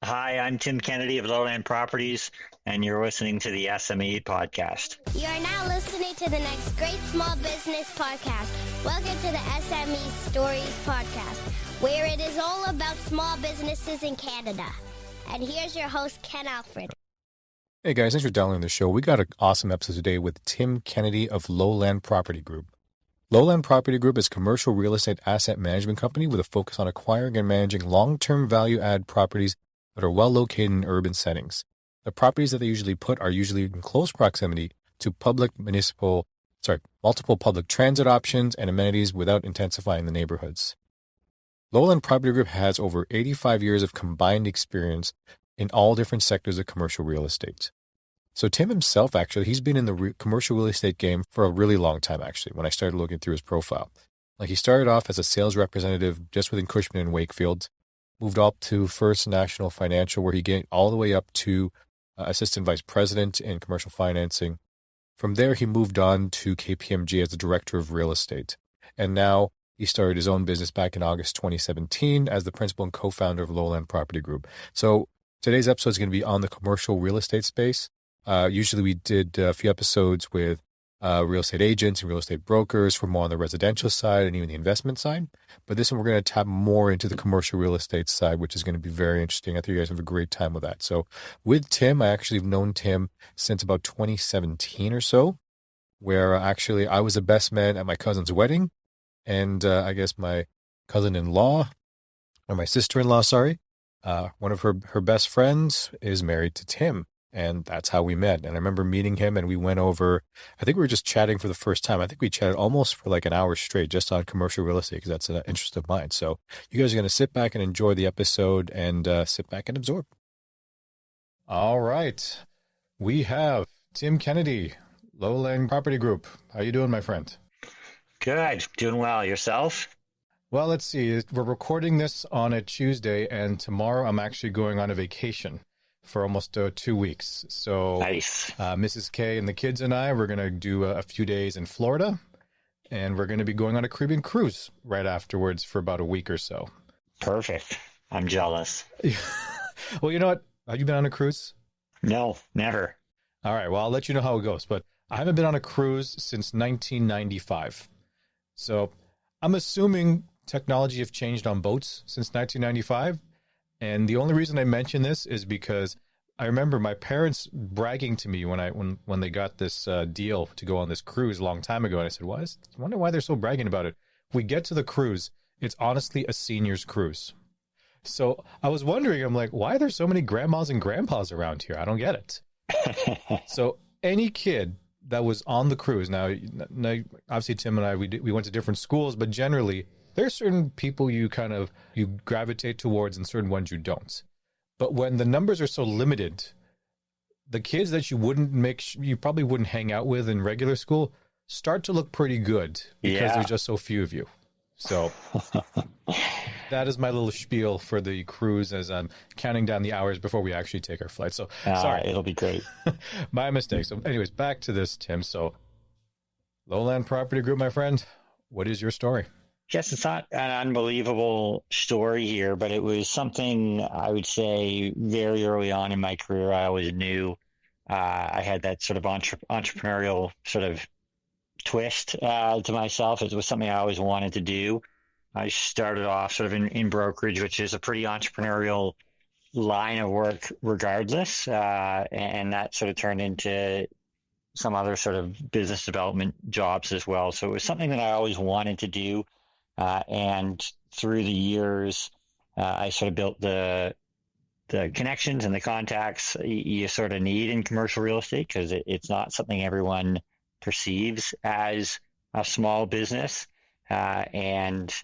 Hi, I'm Tim Kennedy of Lowland Properties, and you're listening to the S.M.E podcast. You are now listening to the next great small business podcast. Welcome to the S.M.E Stories podcast, where it is all about small businesses in Canada. And here's your host, Ken Alfred. Hey guys, thanks for downloading the show. We got an awesome episode today with Tim Kennedy of Lowland Property Group. Lowland Property Group is a commercial real estate asset management company with a focus on acquiring and managing long-term value-add properties that are well located in urban settings. The properties that they usually put are usually in close proximity to multiple public transit options and amenities without intensifying the neighborhoods. Lowland Property Group has over 85 years of combined experience in all different sectors of commercial real estate. So Tim himself, actually, he's been in the commercial real estate game for a really long time, actually, when I started looking through his profile. Like, he started off as a sales representative just within Cushman and Wakefield, moved up to First National Financial, where he gained all the way up to assistant vice president in commercial financing. From there, he moved on to KPMG as the director of real estate. And now he started his own business back in August 2017 as the principal and co-founder of Lowland Property Group. So today's episode is going to be on the commercial real estate space. Usually we did a few episodes with real estate agents and real estate brokers for more on the residential side and even the investment side. But this one, we're going to tap more into the commercial real estate side, which is going to be very interesting. I think you guys have a great time with that. So with Tim, I actually have known Tim since about 2017 or so, where actually I was a best man at my cousin's wedding. And I guess my cousin-in-law, or my sister-in-law, one of her best friends is married to Tim. And that's how we met. And I remember meeting him and we went over, I think we were just chatting for the first time. I think we chatted almost for like an hour straight just on commercial real estate because that's an interest of mine. So you guys are going to sit back and enjoy the episode and sit back and absorb. All right. We have Tim Kennedy, Lowland Property Group. How you doing, my friend? Good. Doing well. Yourself? Well, let's see. We're recording this on a Tuesday and tomorrow I'm actually going on a vacation for almost 2 weeks. So nice. Mrs. K and the kids and I, we're going to do a few days in Florida, and we're going to be going on a Caribbean cruise right afterwards for about a week or so. Perfect. I'm jealous. Well, you know what? Have you been on a cruise? No, never. All right. Well, I'll let you know how it goes. But I haven't been on a cruise since 1995. So I'm assuming technology have changed on boats since 1995. And the only reason I mention this is because I remember my parents bragging to me when they got this deal to go on this cruise a long time ago. And I said, I wonder why they're so bragging about it. We get to the cruise. It's honestly a senior's cruise. So I was wondering, I'm like, why are there so many grandmas and grandpas around here? I don't get it. So any kid that was on the cruise, now obviously Tim and I, we went to different schools, but generally, there are certain people you gravitate towards and certain ones you don't. But when the numbers are so limited, the kids that you probably wouldn't hang out with in regular school start to look pretty good because there's just so few of you. So that is my little spiel for the cruise as I'm counting down the hours before we actually take our flight. So sorry. It'll be great. My mistake. So anyways, back to this, Tim. So Lowland Property Group, my friend, what is your story? Yes, it's not an unbelievable story here, but it was something I would say very early on in my career I always knew. I had that sort of entrepreneurial sort of twist to myself. It was something I always wanted to do. I started off sort of in brokerage, which is a pretty entrepreneurial line of work regardless, and that sort of turned into some other sort of business development jobs as well. So it was something that I always wanted to do. And through the years, I sort of built the connections and the contacts you sort of need in commercial real estate because it's not something everyone perceives as a small business. And,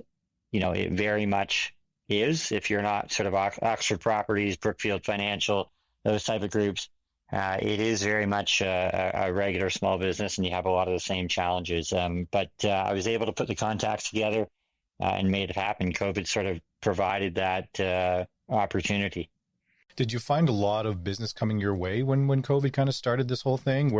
it very much is. If you're not sort of Oxford Properties, Brookfield Financial, those type of groups, it is very much a regular small business and you have a lot of the same challenges. But I was able to put the contacts together and made it happen. COVID sort of provided that opportunity. Did you find a lot of business coming your way when COVID kind of started this whole thing?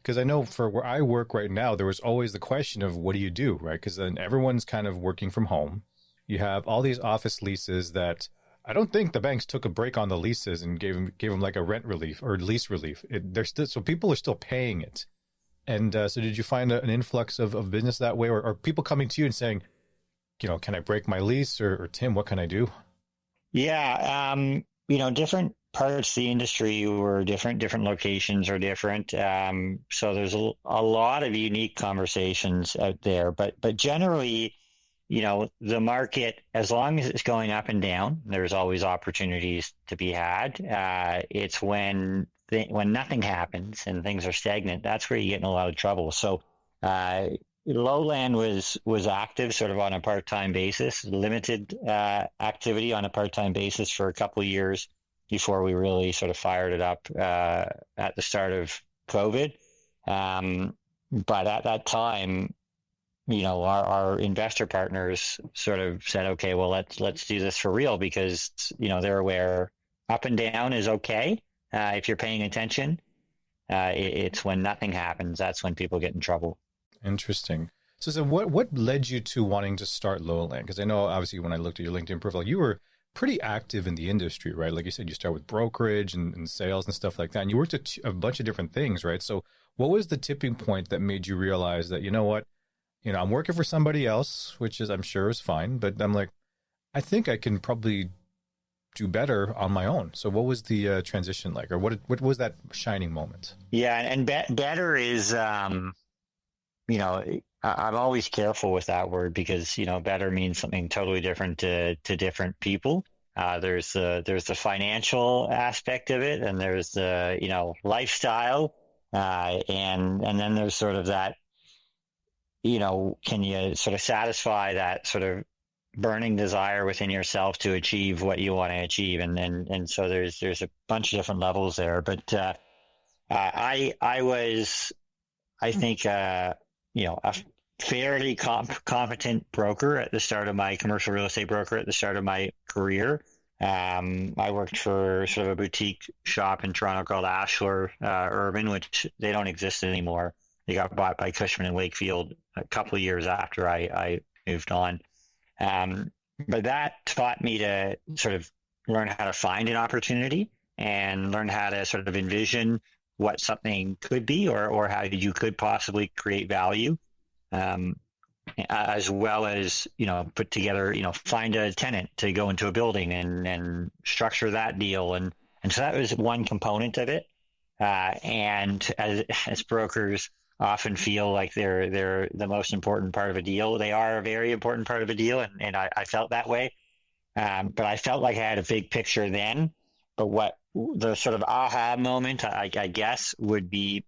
Because I know for where I work right now, there was always the question of what do you do, right? Because then everyone's kind of working from home. You have all these office leases that I don't think the banks took a break on the leases and gave them like a rent relief or lease relief. They're still, so people are still paying it. And so did you find an influx of business that way, or people coming to you and saying, can I break my lease, or Tim, what can I do? Yeah, different parts of the industry were different locations are different. So there's a lot of unique conversations out there, but generally, the market, as long as it's going up and down, there's always opportunities to be had. It's when nothing happens and things are stagnant, that's where you get in a lot of trouble. So, Lowland was active sort of on a part-time basis, limited activity on a part-time basis for a couple of years before we really sort of fired it up at the start of COVID. But at that time, our investor partners sort of said, okay, well, let's do this for real, because, they're aware up and down is okay. If you're paying attention, it's when nothing happens, that's when people get in trouble. Interesting. So what led you to wanting to start Lowland? Because I know, obviously, when I looked at your LinkedIn profile, you were pretty active in the industry, right? Like you said, you started with brokerage and sales and stuff like that. And you worked at a bunch of different things, right? So what was the tipping point that made you realize that, I'm working for somebody else, which I'm sure is fine, but I'm like, I think I can probably do better on my own. So what was the transition like, or what was that shining moment? Yeah. And better is, I'm always careful with that word, because, better means something totally different to different people. There's the financial aspect of it, and there's the, lifestyle. And then there's sort of that, can you sort of satisfy that sort of burning desire within yourself to achieve what you want to achieve? And so there's a bunch of different levels there. But, I was, I think, a fairly competent broker at the start of my commercial real estate broker at the start of my career. I worked for sort of a boutique shop in Toronto called Ashler Urban, which they don't exist anymore. They got bought by Cushman and Wakefield a couple of years after I moved on. But that taught me to sort of learn how to find an opportunity and learn how to sort of envision what something could be, or how you could possibly create value, as well as, put together, find a tenant to go into a building and structure that deal. And so that was one component of it. And as brokers often feel like they're the most important part of a deal, they are a very important part of a deal. And I felt that way. But I felt like I had a big picture then. But what the sort of aha moment, I guess, would be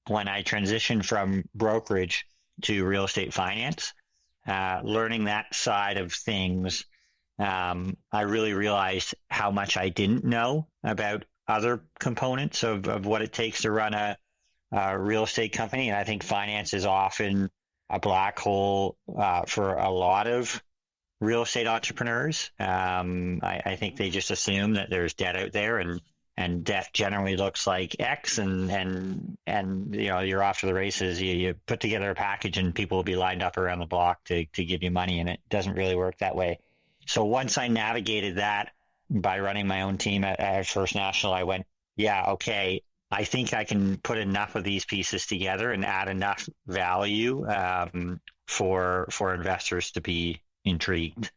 when I transitioned from brokerage to real estate finance, learning that side of things. I really realized how much I didn't know about other components of what it takes to run a real estate company. And I think finance is often a black hole for a lot of real estate entrepreneurs. I think they just assume that there's debt out there, and debt generally looks like X, and you're off to the races. You put together a package and people will be lined up around the block to give you money, and it doesn't really work that way. So once I navigated that by running my own team at First National, I went, yeah, okay, I think I can put enough of these pieces together and add enough value for investors to be intrigued.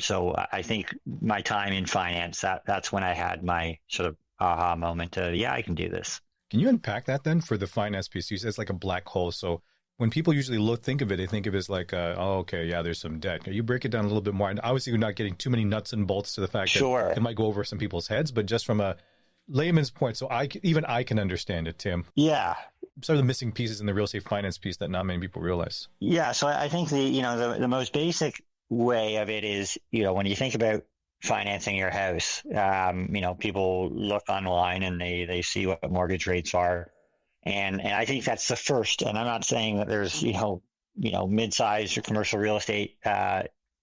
So I think my time in finance, that's when I had my sort of aha moment of, yeah, I can do this. Can you unpack that then for the finance piece? You said it's like a black hole. So when people usually think of it, they think of it as like, oh, okay, yeah, there's some debt. Can you break it down a little bit more? And obviously, you're not getting too many nuts and bolts to the fact Sure. that it might go over some people's heads, but just from a layman's point, so I can understand it, Tim. Yeah. Some of the missing pieces in the real estate finance piece that not many people realize. Yeah. So I think the most basic way of it is, when you think about financing your house, people look online and they see what mortgage rates are. And I think that's the first, and I'm not saying that there's, mid-sized or commercial real estate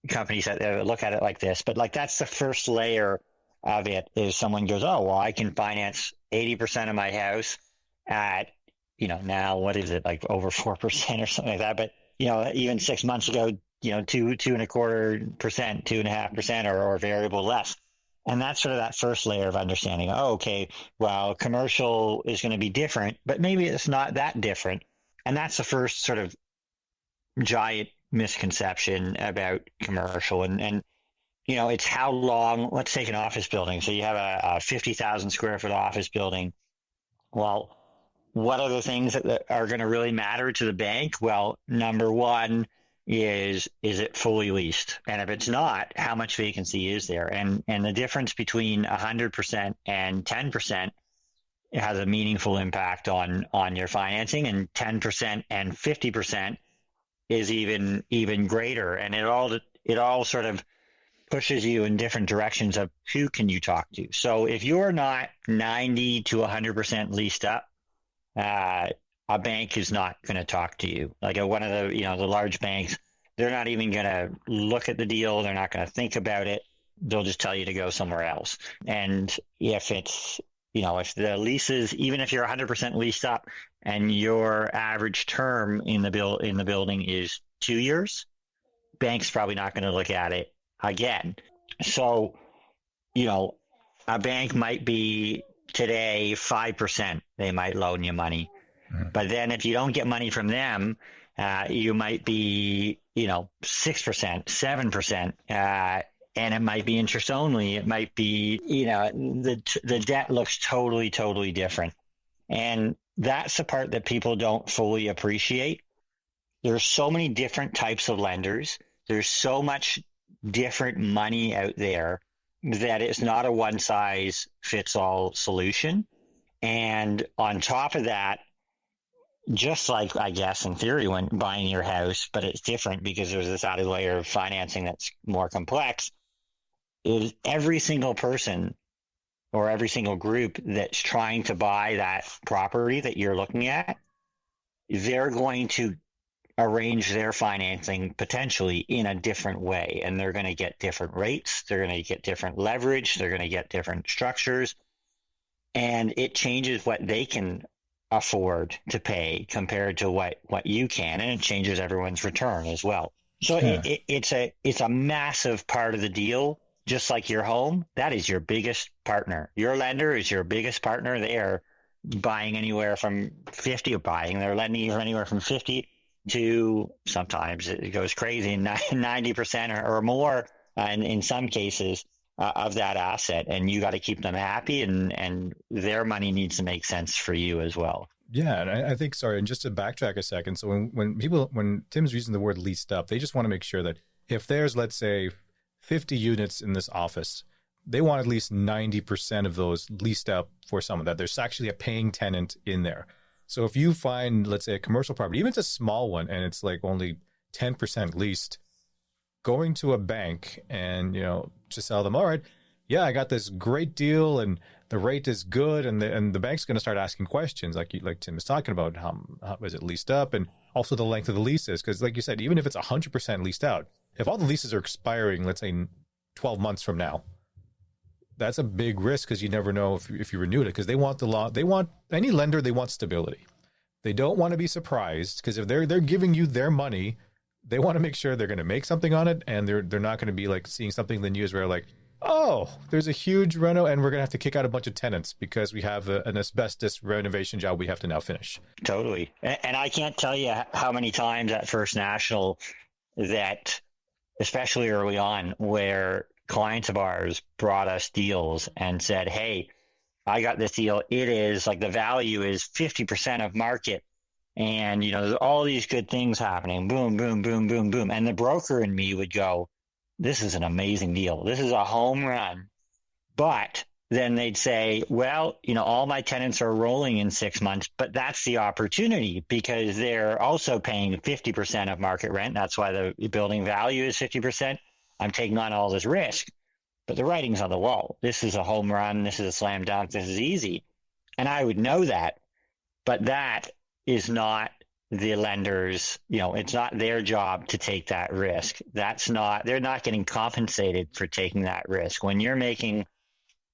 companies that look at it like this, but like that's the first layer of it is someone goes, oh, well, I can finance 80% of my house at, now what is it, like over 4% or something like that. But, even 6 months ago, 2.25%, 2.5%, or variable less. And that's sort of that first layer of understanding. Oh, okay, well, commercial is going to be different, but maybe it's not that different. And that's the first sort of giant misconception about commercial. And it's how long, let's take an office building. So you have a 50,000 square foot office building. Well, what are the things that are going to really matter to the bank? Well, number one is it fully leased? And if it's not, how much vacancy is there? And the difference between 100% and 10% has a meaningful impact on your financing, and 10% and 50% is even greater. And it all sort of pushes you in different directions of who can you talk to. So if you're not 90 to 100% leased up, a bank is not going to talk to you. Like one of the large banks, they're not even going to look at the deal. They're not going to think about it. They'll just tell you to go somewhere else. And if it's, if the leases, even if you're 100% leased up and your average term in the building is 2 years, bank's probably not going to look at it again. So, a bank might be today 5%. They might loan you money. Mm-hmm. But then if you don't get money from them, you might be, 6%, 7%, and it might be interest only. It might be, the debt looks totally, totally different. And that's the part that people don't fully appreciate. There's so many different types of lenders. There's so much different money out there that it's not a one size fits all solution. And on top of that, just like, I guess, in theory, when buying your house, but it's different because there's this added layer of financing that's more complex, is every single person or every single group that's trying to buy that property that you're looking at, they're going to arrange their financing potentially in a different way. And they're going to get different rates. They're going to get different leverage. They're going to get different structures. And it changes what they can afford to pay compared to what you can. And it changes everyone's return as well. So it's a massive part of the deal. Just like your home, that is your biggest partner. Your lender is your biggest partner. They are buying anywhere from 50 they're lending you anywhere from 50 to, sometimes it goes crazy, 90% or more in some cases of that asset. And you got to keep them happy, and their money needs to make sense for you as well. Yeah. And I think, sorry, and just to backtrack a second. So when Tim's using the word leased up, they just want to make sure that if there's, let's say, 50 units in this office, they want at least 90% of those leased up for someone, that there's actually a paying tenant in there. So if you find, let's say, a commercial property, even if it's a small one and it's like only 10% leased, going to a bank and, to sell them, all right, yeah, I got this great deal and the rate is good. And the bank's going to start asking questions like Tim was talking about, how is it leased up, and also the length of the leases. Because like you said, even if it's 100% leased out, if all the leases are expiring, let's say 12 months from now, that's a big risk, because you never know if you renewed it, because they want any lender, they want stability. They don't want to be surprised, because if they're giving you their money, they want to make sure they're going to make something on it, and they're not going to be like seeing something in the news where like, oh, there's a huge reno and we're going to have to kick out a bunch of tenants because we have an asbestos renovation job we have to now finish. Totally. And I can't tell you how many times at First National that, especially early on, where clients of ours brought us deals and said, hey, I got this deal. It is like the value is 50% of market. And, there's all these good things happening. Boom, boom, boom, boom, boom. And the broker and me would go, this is an amazing deal. This is a home run. But then they'd say, well, all my tenants are rolling in 6 months, but that's the opportunity, because they're also paying 50% of market rent. That's why the building value is 50%. I'm taking on all this risk, but the writing's on the wall. This is a home run. This is a slam dunk. This is easy. And I would know that, but that is not the lenders, it's not their job to take that risk. They're not getting compensated for taking that risk. When you're making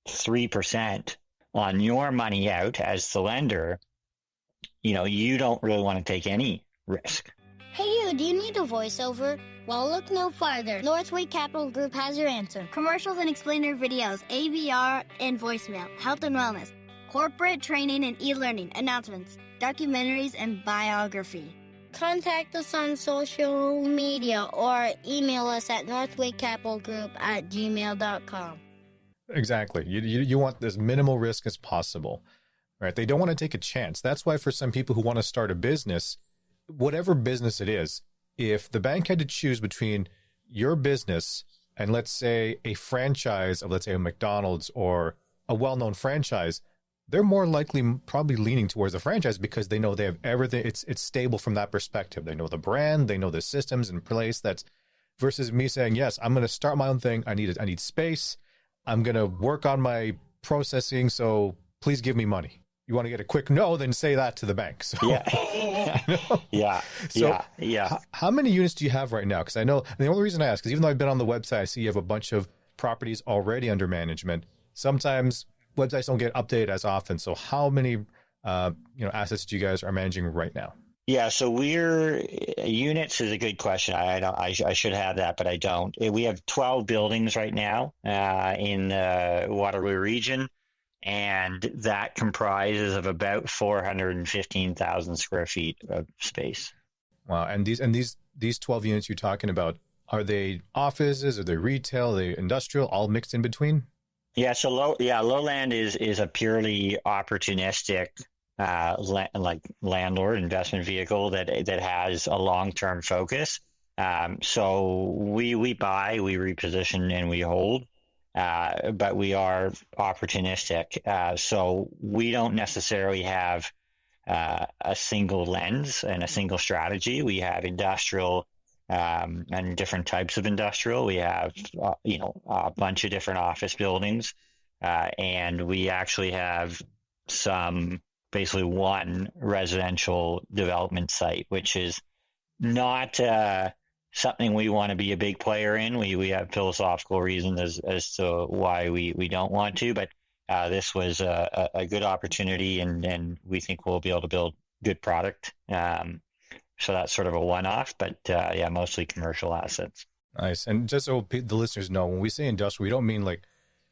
3% on your money out as the lender, you don't really want to take any risk. Hey, you. Stu, do you need a voiceover? Well, look no farther. Northway Capital Group has your answer. Commercials and explainer videos, AVR and voicemail, health and wellness, corporate training and e-learning, announcements, documentaries, and biography. Contact us on social media or email us at northwaycapitalgroup@gmail.com. Exactly. You want as minimal risk as possible, right? They don't want to take a chance. That's why for some people who want to start a business, whatever business it is, if the bank had to choose between your business and let's say a franchise of, let's say, a McDonald's or a well-known franchise, they're more likely probably leaning towards the franchise because they know they have everything. It's stable from that perspective. They know the brand, they know the systems in place. That's versus me saying, yes, I'm going to start my own thing. I need space. I'm going to work on my processing. So please give me money. You want to get a quick no, then say that to the bank. So, Yeah. you know? Yeah. So Yeah. how many units do you have right now? Because I know the only reason I ask is even though I've been on the website, I see you have a bunch of properties already under management. Sometimes websites don't get updated as often. So how many assets do you guys are managing right now? Yeah, so we're units is a good question. I should have that, but I don't. We have 12 buildings right now in the Waterloo region, and that comprises of about 415,000 square feet of space. Wow, and these 12 units you're talking about, are they offices? Are they retail? Are they industrial? All mixed in between? Yeah, so Lowland is a purely opportunistic landlord investment vehicle that has a long-term focus. So we buy, we reposition, and we hold, but we are opportunistic. So we don't necessarily have a single lens and a single strategy. We have industrial and different types of industrial. We have a bunch of different office buildings, and we actually have basically one residential development site, which is not something we want to be a big player in. We have philosophical reasons as to why we don't want to, but this was a good opportunity, and we think we'll be able to build good product. So that's sort of a one-off, but mostly commercial assets. Nice. And just so the listeners know, when we say industrial, we don't mean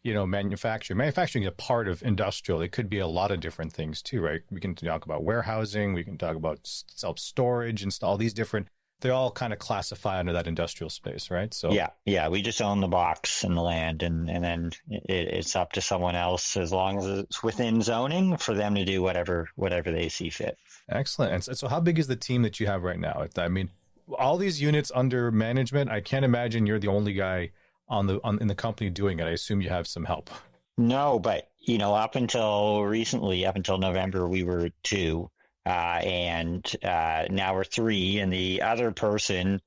manufacturing. Manufacturing is a part of industrial. It could be a lot of different things too, right? We can talk about warehousing. We can talk about self-storage and all these different. They all kind of classify under that industrial space, right? So yeah. We just own the box and the land, and then it's up to someone else, as long as it's within zoning, for them to do whatever they see fit. Excellent. And so how big is the team that you have right now? I mean, all these units under management, I can't imagine you're the only guy in the company doing it. I assume you have some help. No, but up until recently, up until November, we were 2, and now we're 3, and the other person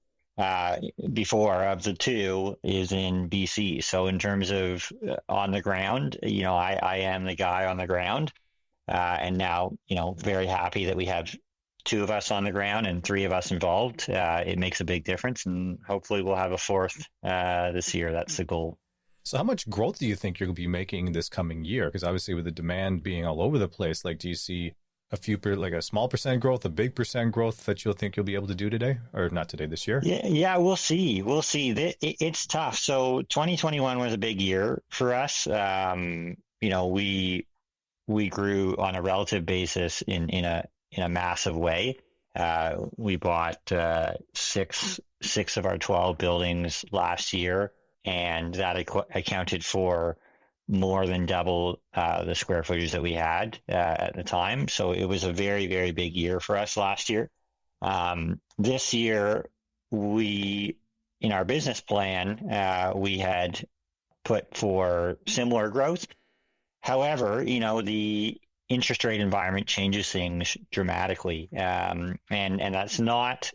before of the 2 is in BC. So in terms of on the ground, I am the guy on the ground, and now very happy that we have 2 of us on the ground and 3 of us involved. It makes a big difference, and hopefully we'll have a 4th this year. That's the goal. So how much growth do you think you're going to be making this coming year? Because obviously with the demand being all over the place, do you see a small percent growth, a big percent growth that you'll think you'll be able to do today, or not today, this year? Yeah, we'll see. It's tough. So 2021 was a big year for us. We grew on a relative basis in a massive way. We bought 6 of our 12 buildings last year, and that accounted for more than double the square footage that we had at the time. So it was a very, very big year for us last year. This year, in our business plan, we had put for similar growth. However, the interest rate environment changes things dramatically, and that's not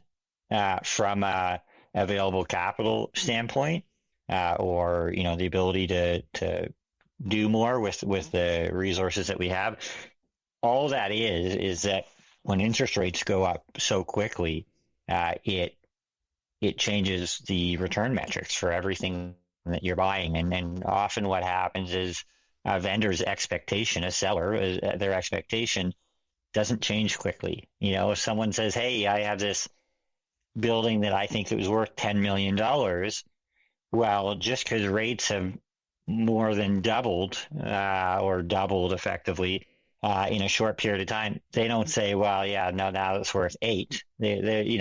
from a available capital standpoint, or the ability to do more with the resources that we have. All that is that when interest rates go up so quickly, it changes the return metrics for everything that you're buying, and often what happens is a vendor's expectation, a seller, their expectation doesn't change quickly. If someone says, "Hey, I have this building that I think it was worth $10 million. Well, just because rates have more than doubled or doubled effectively in a short period of time, they don't say, well, yeah, no, now it's worth eight. They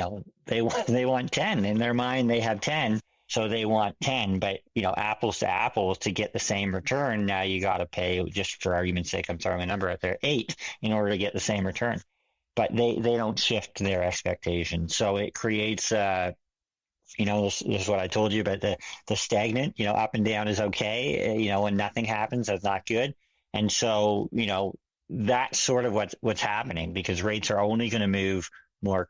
want 10 in their mind. They have 10. So they want 10, but apples to apples to get the same return. Now you got to pay, just for argument's sake, I'm throwing a number out there, 8 in order to get the same return. But they don't shift their expectations. So it creates, this is what I told you about the stagnant, up and down is okay. When nothing happens, that's not good. And so, that's sort of what's happening, because rates are only going to move more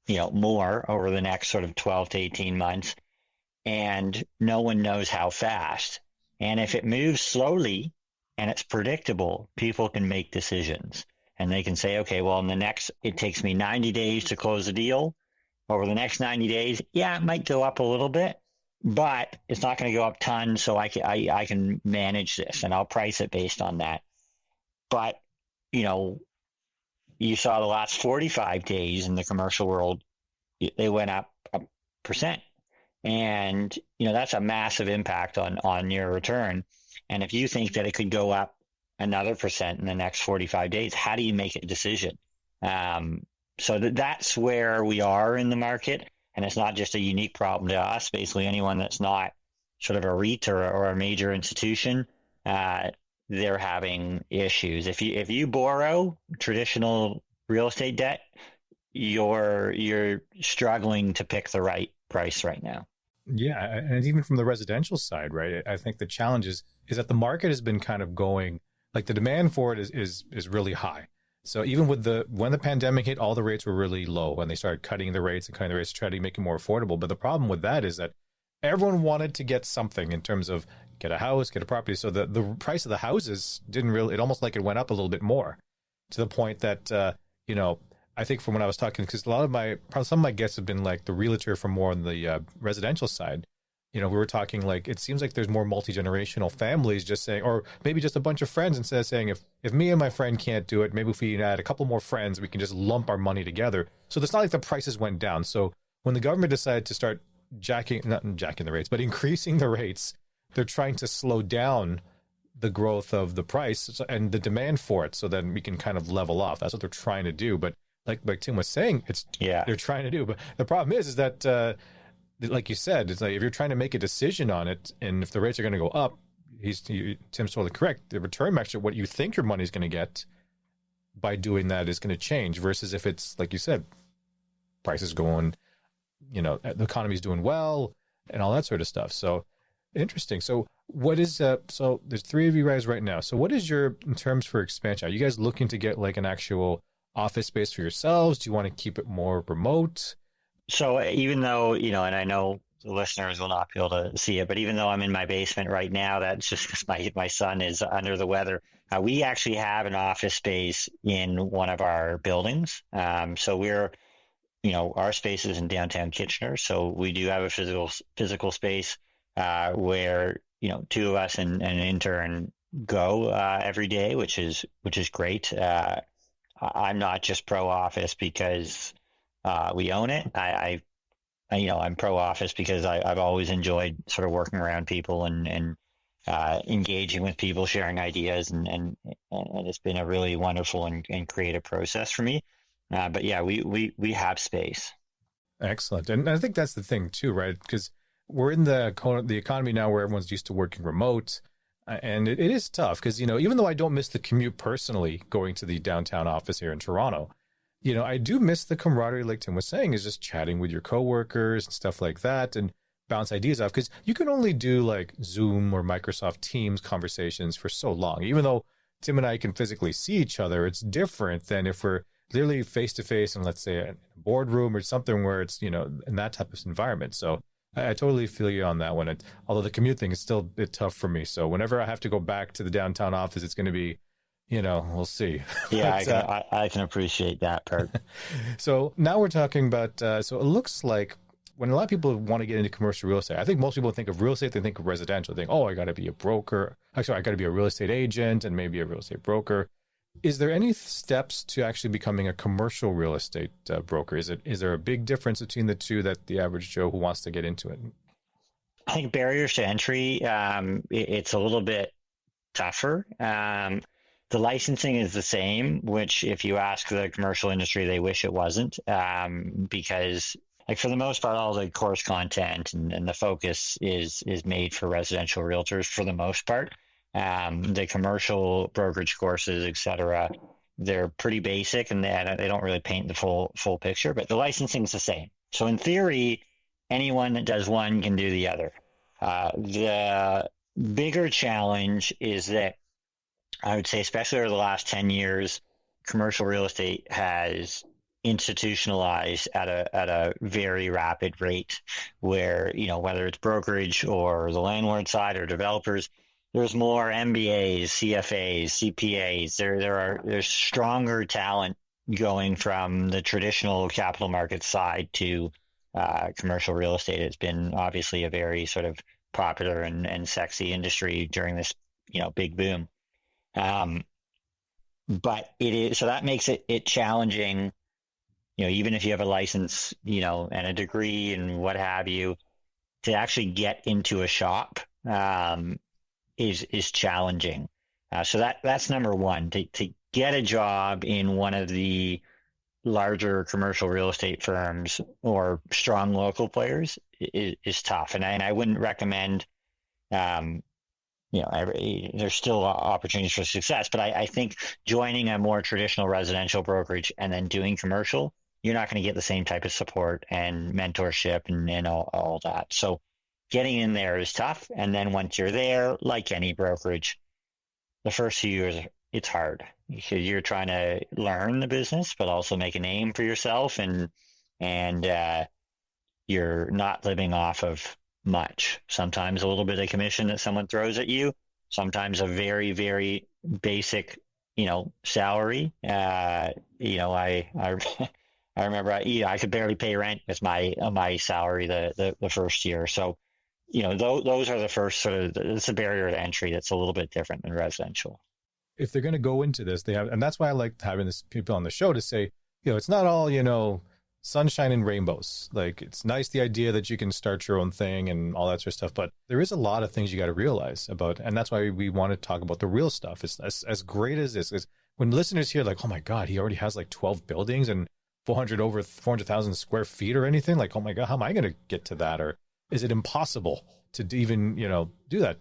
over the next sort of 12 to 18 months. And no one knows how fast. And if it moves slowly and it's predictable, people can make decisions. And they can say, okay, well, it takes me 90 days to close a deal. Over the next 90 days, yeah, it might go up a little bit, but it's not going to go up tons. So I can manage this, and I'll price it based on that. But, you saw the last 45 days in the commercial world, they went up 1%. And, that's a massive impact on your return. And if you think that it could go up another percent in the next 45 days, how do you make a decision? So that's where we are in the market. And it's not just a unique problem to us. Basically, anyone that's not sort of a REIT or a major institution, they're having issues. If you borrow traditional real estate debt, you're struggling to pick the right price right now. Yeah, and even from the residential side, right? I think the challenge is that the market has been kind of going, like, the demand for it is really high. So even when the pandemic hit, all the rates were really low, and they started cutting the rates to try to make it more affordable. But the problem with that is that everyone wanted to get something in terms of get a house, get a property. So the price of the houses it almost like it went up a little bit more, to the point that I think from when I was talking, because some of my guests have been like the realtor from more on the residential side. We were talking like, it seems like there's more multi-generational families just saying, or maybe just a bunch of friends, instead of saying, if me and my friend can't do it, maybe if we add a couple more friends, we can just lump our money together. So it's not like the prices went down. So when the government decided to start not jacking the rates, but increasing the rates, they're trying to slow down the growth of the price and the demand for it, so then we can kind of level off. That's what they're trying to do. But like Tim was saying, they're trying to do. But the problem is that, like you said, it's like if you're trying to make a decision on it, and if the rates are going to go up, Tim's totally correct. The return actually, what you think your money is going to get by doing that is going to change, versus if it's, like you said, prices going, the economy's doing well and all that sort of stuff. So interesting. So what is so there's 3 of you guys right now. So what is your, in terms for expansion, are you guys looking to get like an actual office space for yourselves? Do you want to keep it more remote? So even though, and I know the listeners will not be able to see it, but even though I'm in my basement right now, that's just because my son is under the weather. We actually have an office space in one of our buildings. So we're, our space is in downtown Kitchener. So we do have a physical space where, 2 of us and an intern go every day, which is great. I'm not just pro office because we own it. I'm pro office because I've always enjoyed sort of working around people and engaging with people, sharing ideas, and it's been a really wonderful and creative process for me. But yeah, we have space. Excellent. And I think that's the thing too, right? Because we're in the economy now where everyone's used to working remote. And it is tough because, even though I don't miss the commute personally, going to the downtown office here in Toronto, I do miss the camaraderie, like Tim was saying, is just chatting with your coworkers and stuff like that and bounce ideas off. Because you can only do like Zoom or Microsoft Teams conversations for so long. Even though Tim and I can physically see each other, it's different than if we're literally face to face in, let's say, a boardroom or something where it's, in that type of environment. So I totally feel you on that one. Although the commute thing is still a bit tough for me. So whenever I have to go back to the downtown office, it's going to be, we'll see. Yeah, but, I can appreciate that part. So now we're talking about, so it looks like when a lot of people want to get into commercial real estate, I think most people think of real estate, they think of residential. They think, I got to be a broker. Actually, I got to be a real estate agent and maybe a real estate broker. Is there any steps to actually becoming a commercial real estate broker? Is there a big difference between the two that the average Joe who wants to get into it? I think barriers to entry, it's a little bit tougher. The licensing is the same, which if you ask the commercial industry, they wish it wasn't, because like for the most part, all the course content and the focus is made for residential realtors for the most part. The commercial brokerage courses, et cetera, they're pretty basic and they don't really paint the full picture, but the licensing is the same. So in theory, anyone that does one can do the other. The bigger challenge is that I would say, especially over the last 10 years, commercial real estate has institutionalized at a very rapid rate where, whether it's brokerage or the landlord side or developers, there's more MBAs, CFAs, CPAs. There's stronger talent going from the traditional capital market side to commercial real estate. It's been obviously a very sort of popular and sexy industry during this, big boom. But it is, so that makes it challenging, even if you have a license, and a degree and what have you, to actually get into a shop, is challenging. So that's number one, to get a job in one of the larger commercial real estate firms or strong local players is tough. And I wouldn't recommend, there's still opportunities for success, but I think joining a more traditional residential brokerage and then doing commercial, you're not going to get the same type of support and mentorship and all that. So getting in there is tough. And then once you're there, like any brokerage, the first few years, it's hard because you're trying to learn the business, but also make a name for yourself. And you're not living off of much. Sometimes a little bit of commission that someone throws at you, sometimes a very, very basic, salary. I remember I could barely pay rent with my salary the first year. So, those are the first sort of, it's a barrier to entry that's a little bit different than residential. If they're going to go into this, and that's why I like having this people on the show to say, it's not all, sunshine and rainbows. Like, it's nice, the idea that you can start your own thing and all that sort of stuff, but there is a lot of things you got to realize about, and that's why we want to talk about the real stuff. It's as great as this is. When listeners hear like, oh my God, he already has like 12 buildings and over 400,000 square feet or anything, like, oh my God, how am I going to get to that? Or is it impossible to even, do that?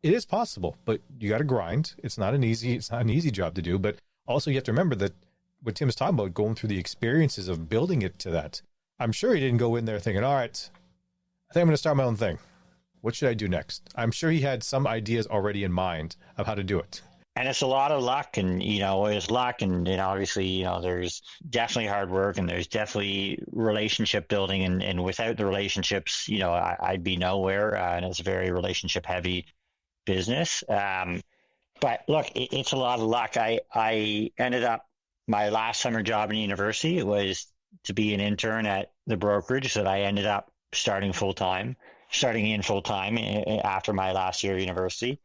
It is possible, but you got to grind. It's not an easy job to do, but also you have to remember that what Tim's talking about, going through the experiences of building it to that. I'm sure he didn't go in there thinking, all right, I think I'm going to start my own thing. What should I do next? I'm sure he had some ideas already in mind of how to do it. And it's a lot of luck, and, it's luck. And, obviously, there's definitely hard work and there's definitely relationship building. And without the relationships, I'd be nowhere. And it's a very relationship heavy business. But look, it's a lot of luck. I ended up, my last summer job in university was to be an intern at the brokerage that I ended up starting in full time after my last year of university.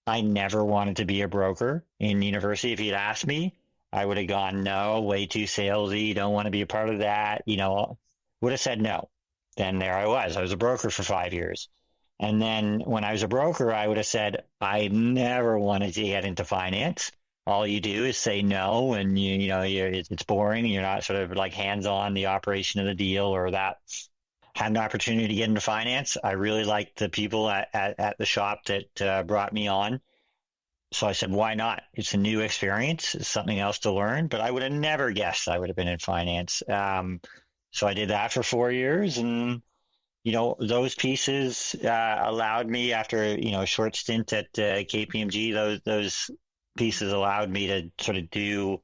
I never wanted to be a broker in university. If you'd asked me, I would have gone, no, way too salesy, don't want to be a part of that, would have said no. Then there I was a broker for 5 years. And then when I was a broker, I would have said, I never wanted to get into finance. All you do is say no, and it's boring, and you're not sort of like hands-on the operation of the deal or that. Had an opportunity to get into finance. I really liked the people at the shop that brought me on. So I said, why not? It's a new experience. It's something else to learn, but I would have never guessed I would have been in finance. So I did that for 4 years, and those pieces allowed me, after a short stint at KPMG, those pieces allowed me to sort of do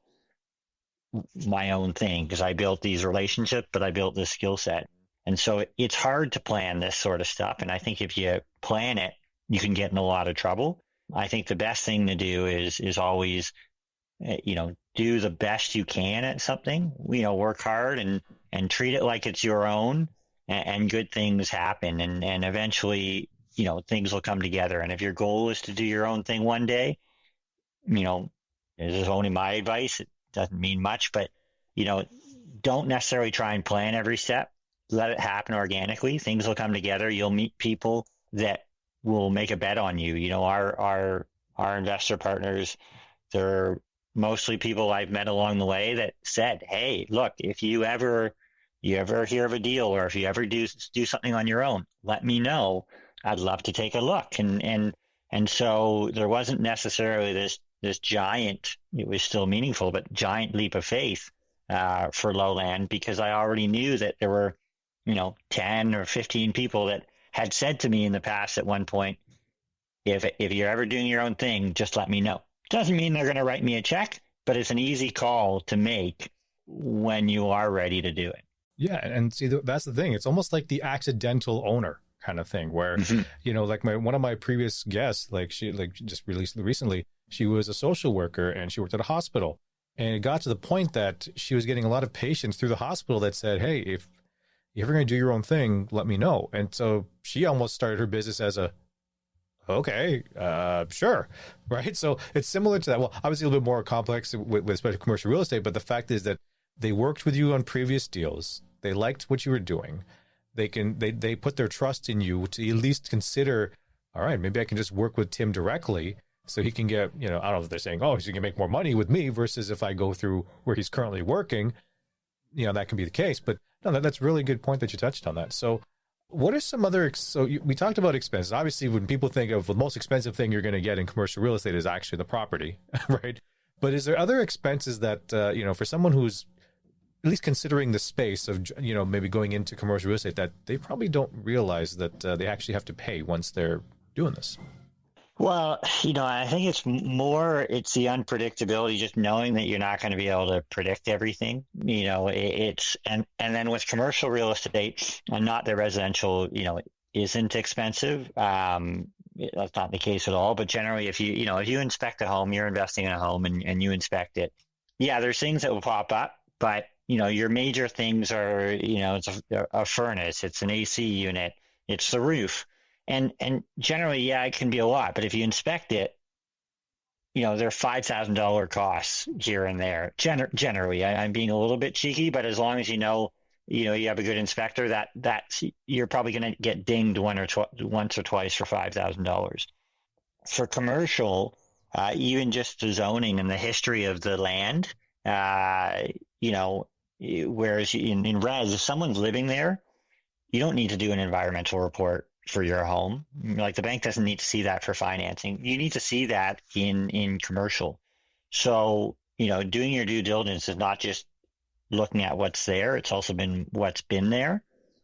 my own thing, because I built these relationships, but I built this skill set. And so it's hard to plan this sort of stuff. And I think if you plan it, you can get in a lot of trouble. I think the best thing to do is always, do the best you can at something, work hard and treat it like it's your own, and good things happen. And eventually, things will come together. And if your goal is to do your own thing one day, this is only my advice. It doesn't mean much, but don't necessarily try and plan every step. Let it happen organically. Things will come together. You'll meet people that will make a bet on you. Our investor partners, they're mostly people I've met along the way that said, "Hey, look, if you ever hear of a deal, or if you ever do something on your own, let me know. I'd love to take a look." And so there wasn't necessarily this giant, it was still meaningful, but giant leap of faith for Lowland, because I already knew that there were 10 or 15 people that had said to me in the past at one point, if you're ever doing your own thing, just let me know. Doesn't mean they're going to write me a check, but it's an easy call to make when you are ready to do it. Yeah, and see, that's the thing. It's almost like the accidental owner kind of thing, where like one of my previous guests, she just released recently, she was a social worker and she worked at a hospital, and it got to the point that she was getting a lot of patients through the hospital that said, "Hey, if you're ever going to do your own thing, let me know." And so she almost started her business as a, okay, sure, right? So it's similar to that. Well, obviously a little bit more complex with especially commercial real estate, but the fact is that they worked with you on previous deals. They liked what you were doing. They put their trust in you to at least consider, all right, maybe I can just work with Tim directly so he can get, I don't know if they're saying, oh, he's going to make more money with me versus if I go through where he's currently working, that can be the case. But no, that's a really good point that you touched on that. So what are some other, we talked about expenses. Obviously, when people think of the most expensive thing you're going to get in commercial real estate is actually the property, right? But is there other expenses that, for someone who's at least considering the space of, maybe going into commercial real estate, that they probably don't realize that they actually have to pay once they're doing this? Well, I think it's the unpredictability, just knowing that you're not going to be able to predict everything. And then with commercial real estate, and not the residential, isn't expensive. That's not the case at all. But generally, if you inspect a home, you're investing in a home and you inspect it. Yeah, there's things that will pop up, but your major things are, it's a furnace, it's an AC unit, it's the roof. And generally, yeah, it can be a lot, but if you inspect it, there are $5,000 costs here and there. Generally, I'm being a little bit cheeky, but as long as you have a good inspector, that's you're probably going to get dinged once or twice for $5,000. For commercial, even just the zoning and the history of the land, whereas in res, if someone's living there, you don't need to do an environmental report for your home. Like, the bank doesn't need to see that for financing. You need to see that in commercial. So, doing your due diligence is not just looking at what's there. It's also been what's been there.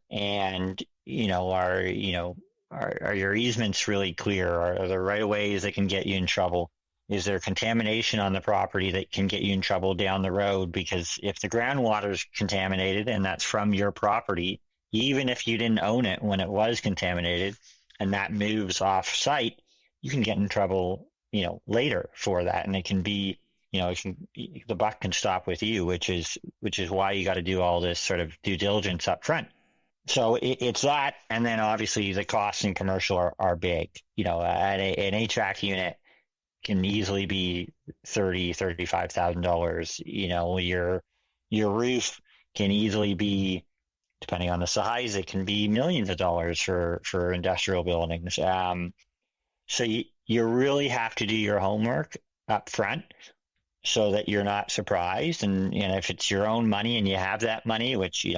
And, are your easements really clear? Are there right of ways that can get you in trouble? Is there contamination on the property that can get you in trouble down the road? Because if the groundwater is contaminated and that's from your property, even if you didn't own it when it was contaminated and that moves off site, you can get in trouble, later for that. And it can be, the buck can stop with you, which is why you got to do all this sort of due diligence up front. So it's that. And then obviously the costs in commercial are big. An HVAC unit can easily be $35,000. Your roof can easily be, depending on the size, it can be millions of dollars for industrial buildings. So you really have to do your homework up front so that you're not surprised. And if it's your own money and you have that money, which, is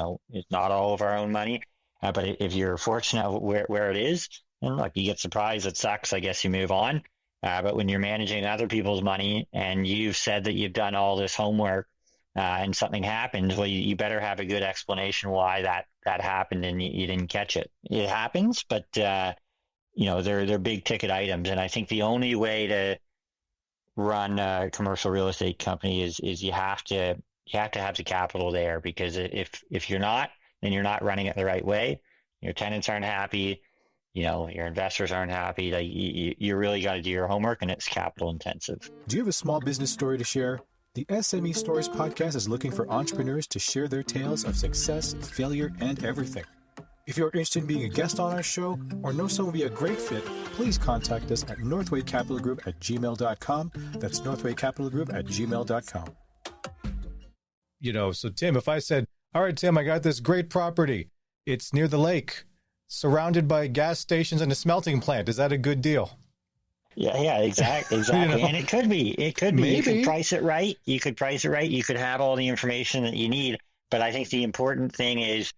not all of our own money, but if you're fortunate where it is, and look, you get surprised, it sucks, I guess you move on. But when you're managing other people's money and you've said that you've done all this homework, and something happens, well, you better have a good explanation why that happened and you didn't catch it. It happens, but they're big ticket items, and I think the only way to run a commercial real estate company is you have to have the capital there, because if you're not, then you're not running it the right way. Your tenants aren't happy. Your investors aren't happy. You really got to do your homework, and it's capital intensive. Do you have a small business story to share? The S.M.E. Stories podcast is looking for entrepreneurs to share their tales of success, failure, and everything. If you're interested in being a guest on our show or know someone would be a great fit, please contact us at northwaycapitalgroup@gmail.com. That's northwaycapitalgroup@gmail.com. So Tim, if I said, all right, Tim, I got this great property. It's near the lake, surrounded by gas stations and a smelting plant. Is that a good deal? Yeah, exactly. And it could be. Maybe. You could price it right. You could have all the information that you need. But I think the important thing is,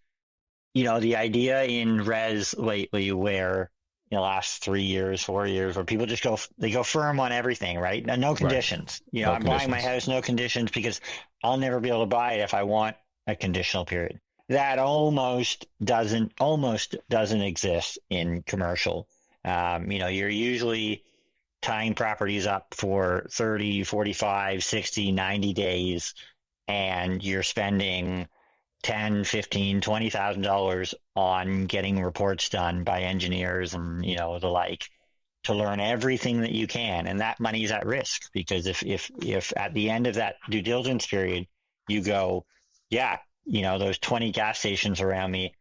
the idea in res lately where in the last 3 years, 4 years, where people just go firm on everything, right? No conditions. Right. I'm buying my house, no conditions, because I'll never be able to buy it if I want a conditional period. That almost doesn't exist in commercial. You're usually tying properties up for 30, 45, 60, 90 days, and you're spending $10, $15, $20,000 on getting reports done by engineers and, the like, to learn everything that you can. And that money is at risk, because if at the end of that due diligence period, you go, those 20 gas stations around me,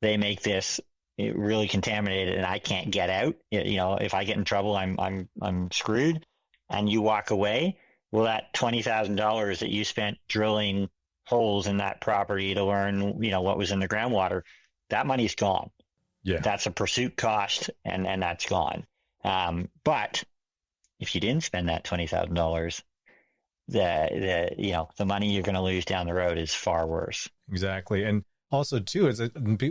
they make this really contaminated and I can't get out. If I get in trouble, I'm screwed. And you walk away. Well, that $20,000 that you spent drilling holes in that property to learn, what was in the groundwater, that money's gone. Yeah. That's a pursuit cost, and that's gone. But if you didn't spend that $20,000, the money you're going to lose down the road is far worse. Exactly. And also, too,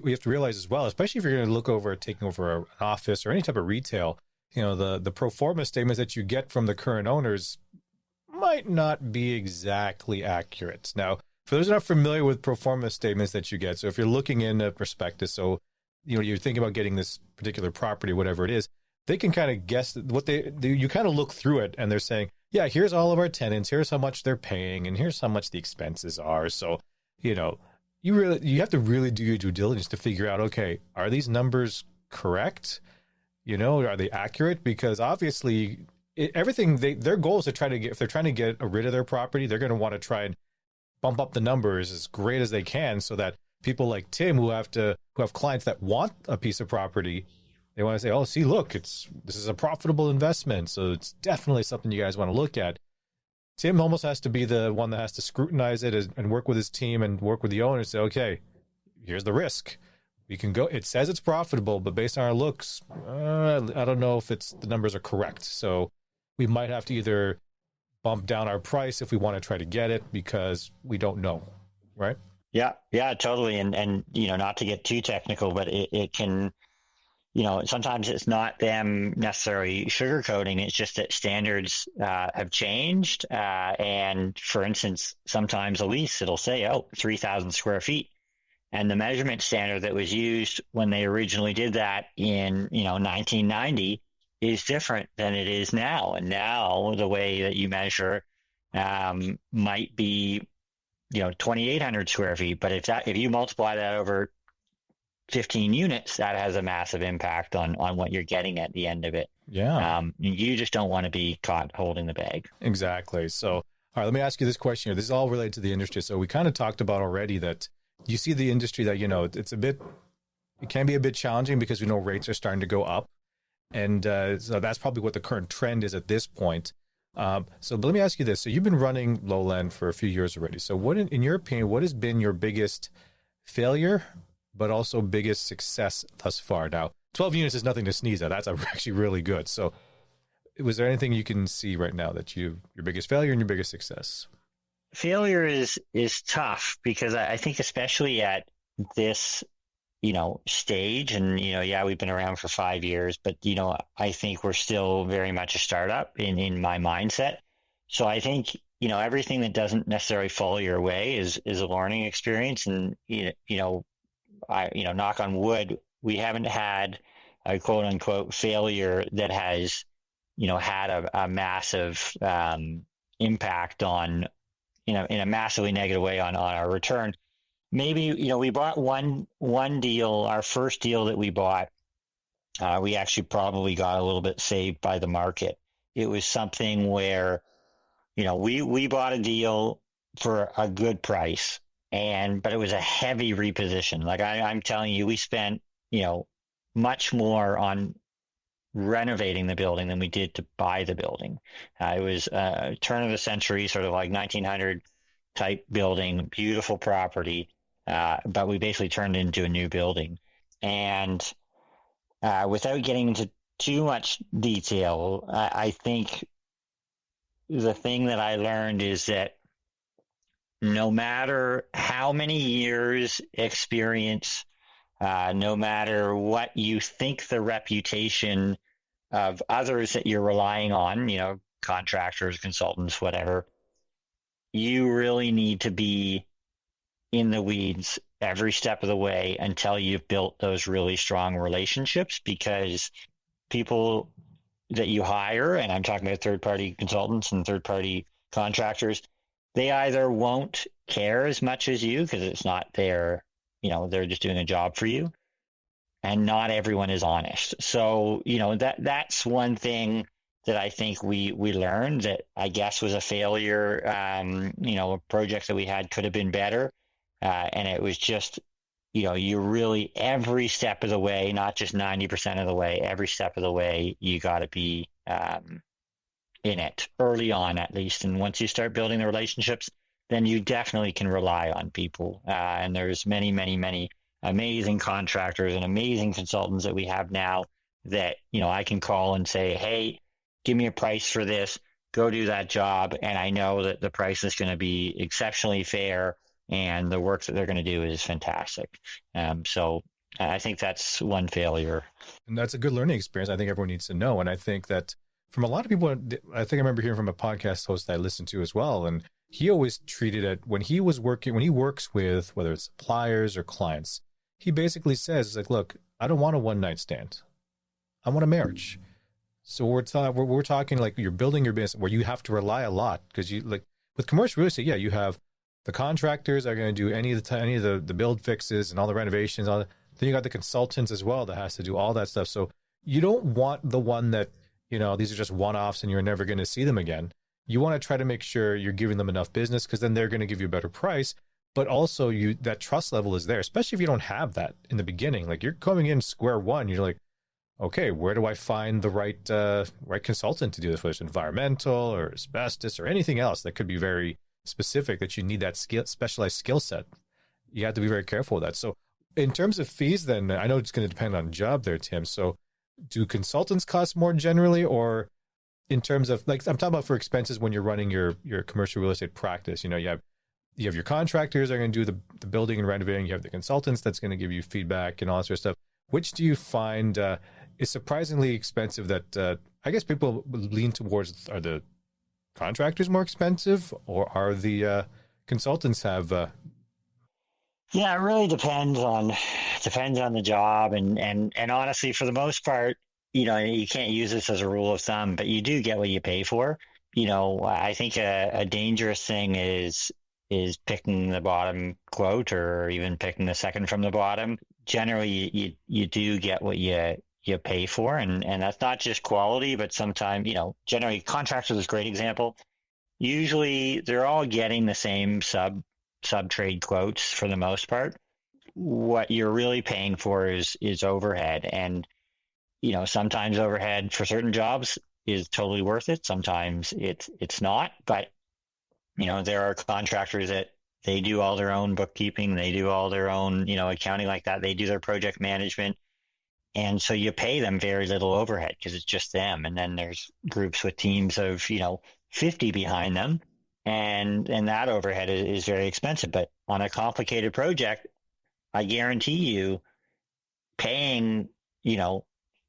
we have to realize as well, especially if you're going to look over taking over an office or any type of retail, the pro forma statements that you get from the current owners might not be exactly accurate. Now, for those who are not familiar with pro forma statements that you get, so if you're looking in a prospectus, so you're thinking about getting this particular property, whatever it is, they can kind of guess what you kind of look through it, and they're saying, yeah, here's all of our tenants, here's how much they're paying, and here's how much the expenses are. So, you have to really do your due diligence to figure out, okay, are these numbers correct? Are they accurate? Because obviously, their goal is to try to get, if they're trying to get rid of their property, they're going to want to try and bump up the numbers as great as they can, so that people like Tim who have clients that want a piece of property, they want to say, oh, see, look, this is a profitable investment, so it's definitely something you guys want to look at. Tim almost has to be the one that has to scrutinize it and work with his team and work with the owner and say, okay, here's the risk. We can go. It says it's profitable, but based on our looks, I don't know if the numbers are correct. So we might have to either bump down our price if we want to try to get it, because we don't know, right? Yeah, totally. And not to get too technical, but it can, sometimes it's not them necessarily sugarcoating. It's just that standards have changed. And for instance, sometimes a lease, it'll say, 3,000 square feet. And the measurement standard that was used when they originally did that in, 1990 is different than it is now. And now the way that you measure might be, 2,800 square feet. But if you multiply that over 15 units, that has a massive impact on what you're getting at the end of it. Yeah. You just don't want to be caught holding the bag. Exactly. So, all right, let me ask you this question here. This is all related to the industry. So we kind of talked about already that you see the industry that, it can be a bit challenging because we know rates are starting to go up. And so that's probably what the current trend is at this point. But let me ask you this. So you've been running Lowland for a few years already. So what, in your opinion, what has been your biggest failure, but also biggest success thus far? Now, 12 units is nothing to sneeze at. That's actually really good. So was there anything you can see right now that your biggest failure and your biggest success? Failure is tough, because I think especially at this, stage, and, we've been around for 5 years, but, I think we're still very much a startup in my mindset. So I think, everything that doesn't necessarily fall your way is a learning experience. And, knock on wood, we haven't had a quote unquote failure that has, had a massive impact on, in a massively negative way on our return. Maybe, we bought one deal, our first deal that we bought, we actually probably got a little bit saved by the market. It was something where, we bought a deal for a good price, but it was a heavy reposition. Like I'm telling you, we spent, much more on renovating the building than we did to buy the building. It was turn of the century, sort of like 1900 type building, beautiful property, but we basically turned it into a new building. And without getting into too much detail, I think the thing that I learned is that no matter how many years experience, no matter what you think the reputation of others that you're relying on, contractors, consultants, whatever, you really need to be in the weeds every step of the way until you've built those really strong relationships, because people that you hire, and I'm talking about third-party consultants and third-party contractors, they either won't care as much as you because it's not their, they're just doing a job for you, and not everyone is honest. So, that's one thing that I think we learned that I guess was a failure. A project that we had could have been better. And it was just, you really, every step of the way, not just 90% of the way, every step of the way, you got to be in it early on, at least. And once you start building the relationships, then you definitely can rely on people. And there's many, many, many amazing contractors and amazing consultants that we have now that, I can call and say, hey, give me a price for this, go do that job. And I know that the price is going to be exceptionally fair and the work that they're going to do is fantastic. So I think that's one failure. And that's a good learning experience. I think everyone needs to know. And I think that from a lot of people, I think I remember hearing from a podcast host that I listened to as well. And he always treated it when he works with, whether it's suppliers or clients, he basically says, like, look, I don't want a one night stand. I want a marriage. So we're talking like you're building your business where you have to rely a lot, because you, like with commercial real estate, you have the contractors are going to do any of the build fixes and all the renovations. Then you got the consultants as well that has to do all that stuff. So you don't want the one that, these are just one-offs and you're never going to see them again. You want to try to make sure you're giving them enough business, because then they're going to give you a better price. But also that trust level is there, especially if you don't have that in the beginning. Like you're coming in square one, you're like, okay, where do I find the right consultant to do this, whether it's environmental or asbestos or anything else that could be very specific, that you need that specialized skill set. You have to be very careful with that. So in terms of fees, then I know it's going to depend on job there, Tim. So do consultants cost more generally, or in terms of, like, I'm talking about for expenses when you're running your commercial real estate practice, you have your contractors are going to do the building and renovating. You have the consultants that's going to give you feedback and all that sort of stuff. Which do you find is surprisingly expensive that I guess people lean towards? Are the contractors more expensive, or are the consultants have? Yeah, it really depends on the job, and honestly, for the most part, you can't use this as a rule of thumb, but you do get what you pay for. I think a dangerous thing is picking the bottom quote, or even picking the second from the bottom. Generally, you do get what you pay for, and that's not just quality, but sometimes, generally contractors is a great example. Usually they're all getting the same sub trade quotes for the most part. What you're really paying for is overhead, and sometimes overhead for certain jobs is totally worth it. Sometimes it's not, but there are contractors that they do all their own bookkeeping, they do all their own, accounting like that. They do their project management. And so you pay them very little overhead because it's just them. And then there's groups with teams of, 50 behind them. And that overhead is very expensive. But on a complicated project, I guarantee you paying,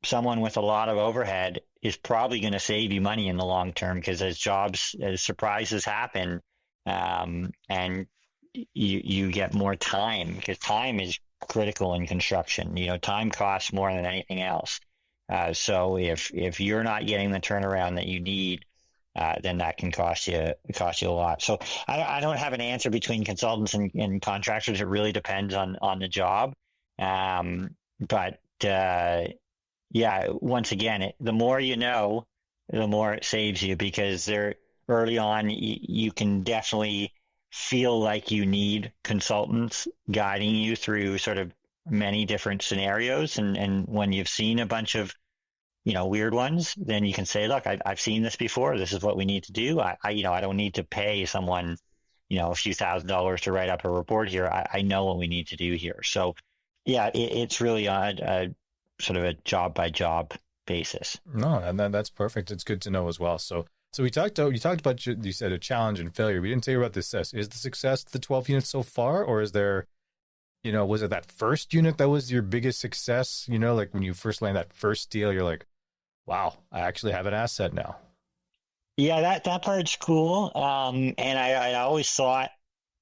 someone with a lot of overhead is probably going to save you money in the long term, because as surprises happen, and you get more time, because time is critical in construction. Time costs more than anything else. So if you're not getting the turnaround that you need, then that can cost you a lot. So I don't have an answer between consultants and contractors. It really depends on the job. But yeah, once again, the more you know, the more it saves you, because early on you can definitely feel like you need consultants guiding you through sort of many different scenarios. And when you've seen a bunch of, weird ones, then you can say, look, I've seen this before. This is what we need to do. I don't need to pay someone, a few $1,000s to write up a report here. I know what we need to do here. So yeah, it's really on a sort of a job by job basis. No, and that's perfect. It's good to know as well. So you talked about, you said a challenge and failure. We didn't tell you about the success. Is the success the 12 units so far, or is there, was it that first unit that was your biggest success? Like when you first land that first deal, you're like, wow, I actually have an asset now. Yeah, that part's cool. And I always thought,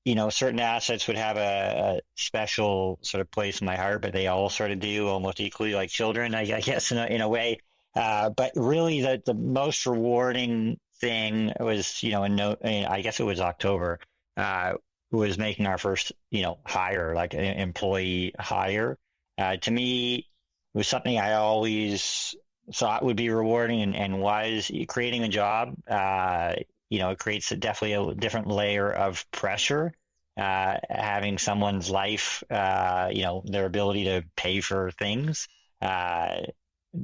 certain assets would have a special sort of place in my heart, but they all sort of do almost equally, like children, I guess, in a way. But really, the most rewarding thing was, I guess it was October, was making our first, hire, like an employee hire. To me, it was something I always thought would be rewarding and was. Creating a job. It creates definitely a different layer of pressure. Having someone's life, their ability to pay for things,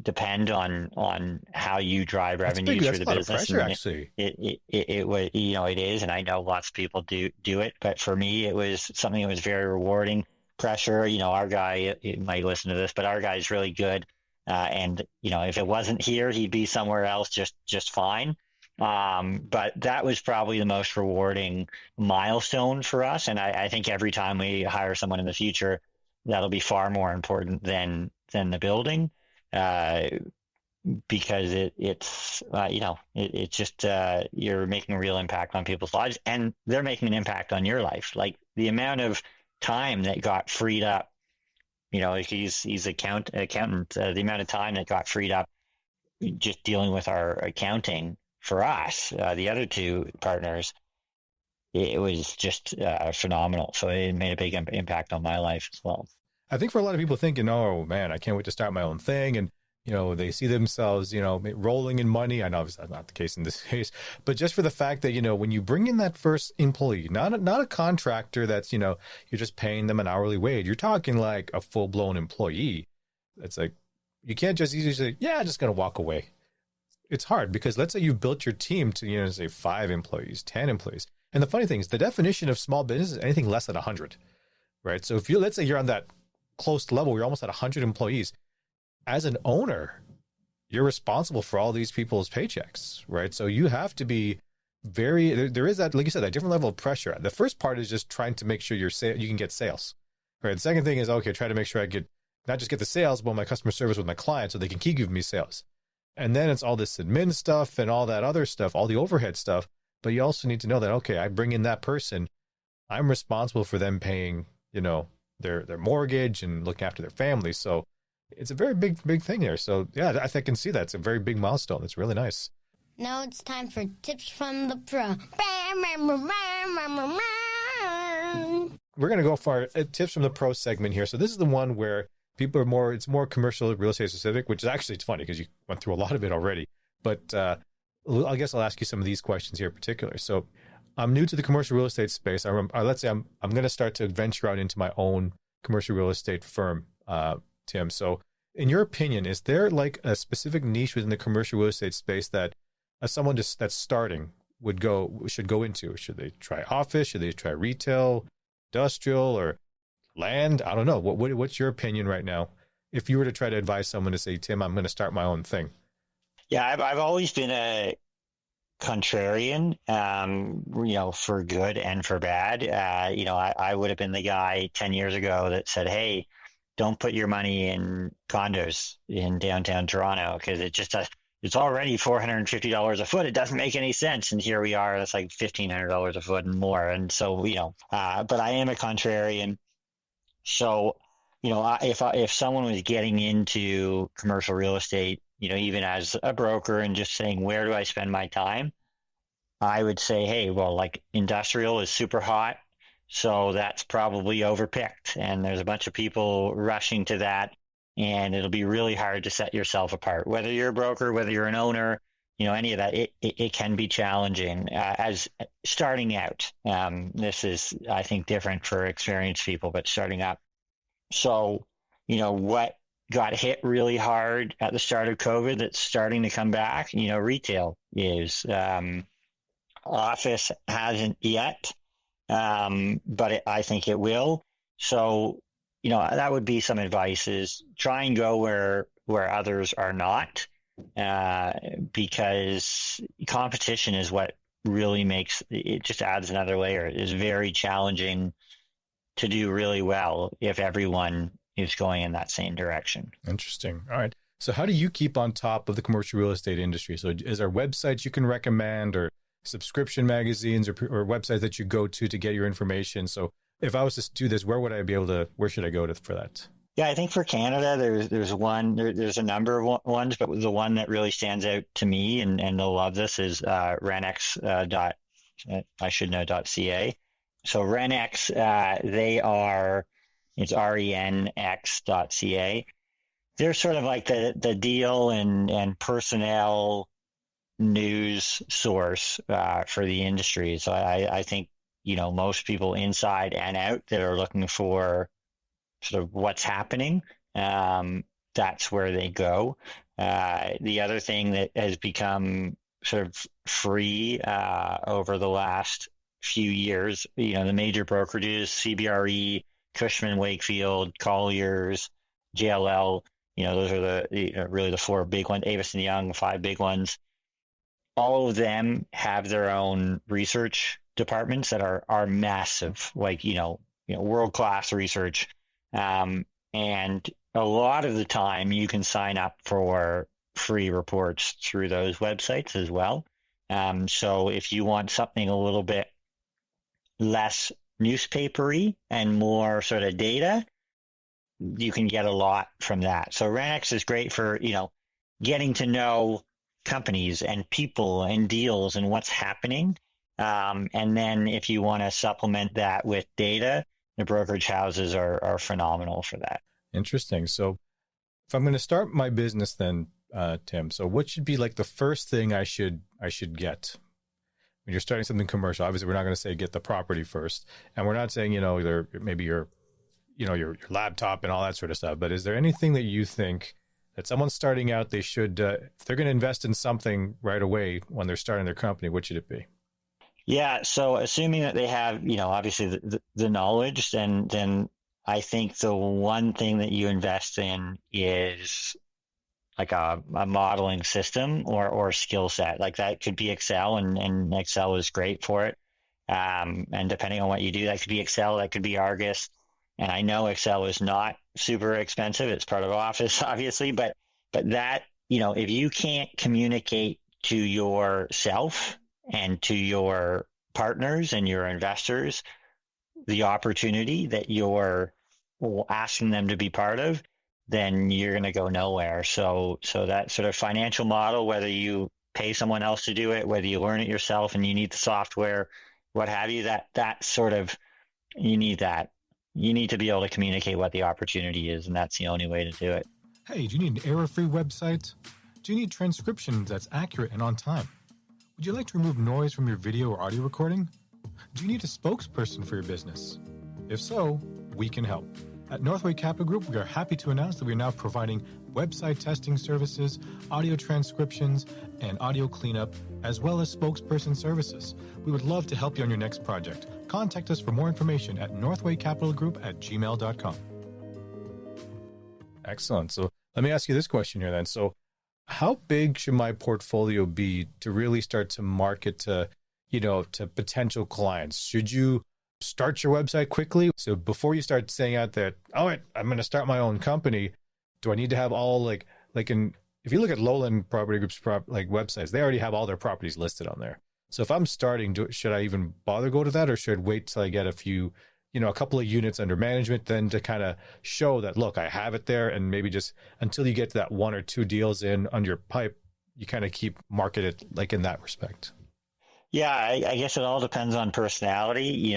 depend on how you drive revenue through the business. Pressure, actually. It was, it is, and I know lots of people do it, but for me, it was something that was very rewarding. Pressure, our guy, he might listen to this, but our guy is really good. And if it wasn't here, he'd be somewhere else just fine. But that was probably the most rewarding milestone for us. And I think every time we hire someone in the future, that'll be far more important than the building. Because it's just, you're making a real impact on people's lives, and they're making an impact on your life. Like the amount of time that got freed up, he's accountant, the amount of time that got freed up just dealing with our accounting for us, the other two partners, it was just phenomenal. So it made a big impact on my life as well. I think for a lot of people thinking, oh man, I can't wait to start my own thing. And, they see themselves, rolling in money. I know that's not the case in this case, but just for the fact that, when you bring in that first employee, not a contractor that's, you're just paying them an hourly wage. You're talking like a full blown employee. It's like, you can't just easily say, yeah, I'm just going to walk away. It's hard because let's say you've built your team to, say 5 employees, 10 employees. And the funny thing is the definition of small business is anything less than 100, right? So if let's say you're on that close level, you're almost at 100 employees. As an owner, you're responsible for all these people's paychecks, right? So you have to be there is that, like you said, that different level of pressure. The first part is just trying to make sure you can get sales, right? The second thing is, okay, try to make sure I not just get the sales, but my customer service with my clients so they can keep giving me sales. And then it's all this admin stuff and all that other stuff, all the overhead stuff. But you also need to know that, okay, I bring in that person, I'm responsible for them paying, their mortgage and looking after their family. So it's a very big thing there. So yeah, I think I can see that. It's a very big milestone. It's really nice. Now it's time for tips from the pro. We're going to go for our tips from the pro segment here. So this is the one where it's more commercial real estate specific, which is actually, it's funny because you went through a lot of it already. But I guess I'll ask you some of these questions here in particular. So I'm new to the commercial real estate space. Let's say I'm going to start to venture out into my own commercial real estate firm, Tim. So in your opinion, is there like a specific niche within the commercial real estate space that someone that's starting should go into? Should they try office? Should they try retail, industrial, or land? I don't know. What's your opinion right now? If you were to try to advise someone to say, Tim, I'm going to start my own thing. Yeah, I've always been a contrarian, for good and for bad. I would have been the guy 10 years ago that said, hey, don't put your money in condos in downtown Toronto because it's already $450 a foot. It doesn't make any sense. And here we are, it's like $1,500 a foot and more. And so, but I am a contrarian. So, if someone was getting into commercial real estate, even as a broker and just saying, where do I spend my time? I would say, hey, well, like industrial is super hot. So that's probably overpicked. And there's a bunch of people rushing to that. And it'll be really hard to set yourself apart, whether you're a broker, whether you're an owner. any of that, it can be challenging as starting out. This is, I think, different for experienced people, but starting up. So, what got hit really hard at the start of COVID that's starting to come back, retail is. Office hasn't yet, but I think it will. So, that would be some advice is try and go where others are not, because competition is what really makes it, just adds another layer. It is very challenging to do really well if everyone is going in that same direction. Interesting. All right. So how do you keep on top of the commercial real estate industry? So is there websites you can recommend, or subscription magazines, or websites that you go to get your information? So if I was to do this, where should I go for that? Yeah, I think for Canada, there's a number of ones, but the one that really stands out to me, and they'll love this, is Renx .ca. So Renx, it's renx.ca. They're sort of like the deal and personnel news source for the industry. So I think, most people inside and out that are looking for sort of what's happening, that's where they go. The other thing that has become sort of free over the last few years, the major brokerages, CBRE, Cushman Wakefield, Colliers, JLL, those are really the four big ones, Avison Young, the five big ones. All of them have their own research departments that are massive, like, world-class research. And a lot of the time you can sign up for free reports through those websites as well. So if you want something a little bit less newspapery and more sort of data, you can get a lot from that. So Renx is great for, getting to know companies and people and deals and what's happening. And then if you want to supplement that with data, the brokerage houses are phenomenal for that. Interesting. So if I'm going to start my business then, Tim, so what should be like the first thing I should get when you're starting something commercial? Obviously, we're not going to say get the property first, and we're not saying, maybe your laptop and all that sort of stuff. But is there anything that you think that someone starting out, they should, if they're going to invest in something right away when they're starting their company, what should it be? Yeah. So assuming that they have, obviously the knowledge, then I think the one thing that you invest in is like a modeling system or skill set. Like that could be Excel, and Excel is great for it. And depending on what you do, that could be Excel, that could be Argus. And I know Excel is not super expensive. It's part of Office, obviously, but that, if you can't communicate to yourself and to your partners and your investors the opportunity that you're asking them to be part of, then you're going to go nowhere. So that sort of financial model, whether you pay someone else to do it, whether you learn it yourself and you need the software, what have you, that sort of, you need that. You need to be able to communicate what the opportunity is, and that's the only way to do it. Hey, do you need an error-free website? Do you need transcription that's accurate and on time? Would you like to remove noise from your video or audio recording? Do you need a spokesperson for your business? If so, we can help. At Northway Capital Group, we are happy to announce that we are now providing website testing services, audio transcriptions, and audio cleanup, as well as spokesperson services. We would love to help you on your next project. Contact us for more information at northwaycapitalgroup@gmail.com. Excellent. So let me ask you this question here then. So how big should my portfolio be to really start to market to potential clients? Should you start your website quickly? So before you start saying out that, all right, I'm going to start my own company, do I need to have all if you look at Lowland Property Group's websites, they already have all their properties listed on there. So if I'm starting, should I even bother go to that, or should I wait till I get a couple of units under management, then to kind of show that, look, I have it there, and maybe just until you get to that one or two deals in under your pipe, you kind of keep market it like in that respect? Yeah, I guess it all depends on personality.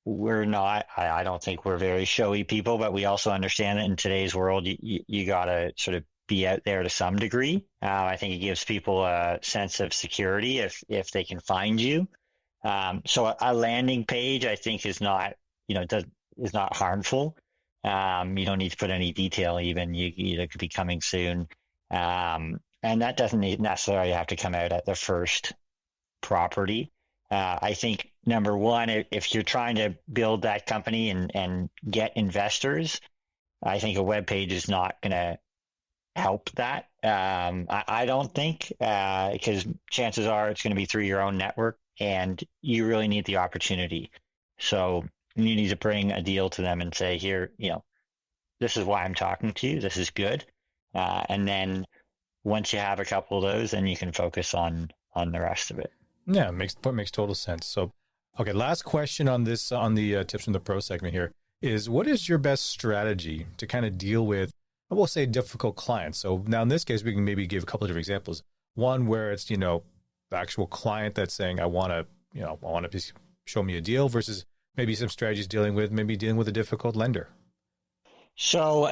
We're not, I don't think we're very showy people, but we also understand that in today's world, you got to sort of be out there to some degree. I think it gives people a sense of security if they can find you. So a landing page, I think, is not, is not harmful. You don't need to put any detail even. It could be coming soon. And that doesn't necessarily have to come out at the first property. I think number one, if you're trying to build that company and get investors, I think a web page is not going to help that. I don't think, because chances are it's going to be through your own network, and you really need the opportunity. So you need to bring a deal to them and say, here, this is why I'm talking to you. This is good. And then once you have a couple of those, then you can focus on the rest of it. Yeah, makes total sense. So, okay, last question on this, on the tips from the pro segment here is, what is your best strategy to kind of deal with, I will say, difficult clients? So now in this case, we can maybe give a couple of different examples. One where it's, the actual client that's saying, I want to show me a deal, versus maybe some strategies dealing with a difficult lender. So,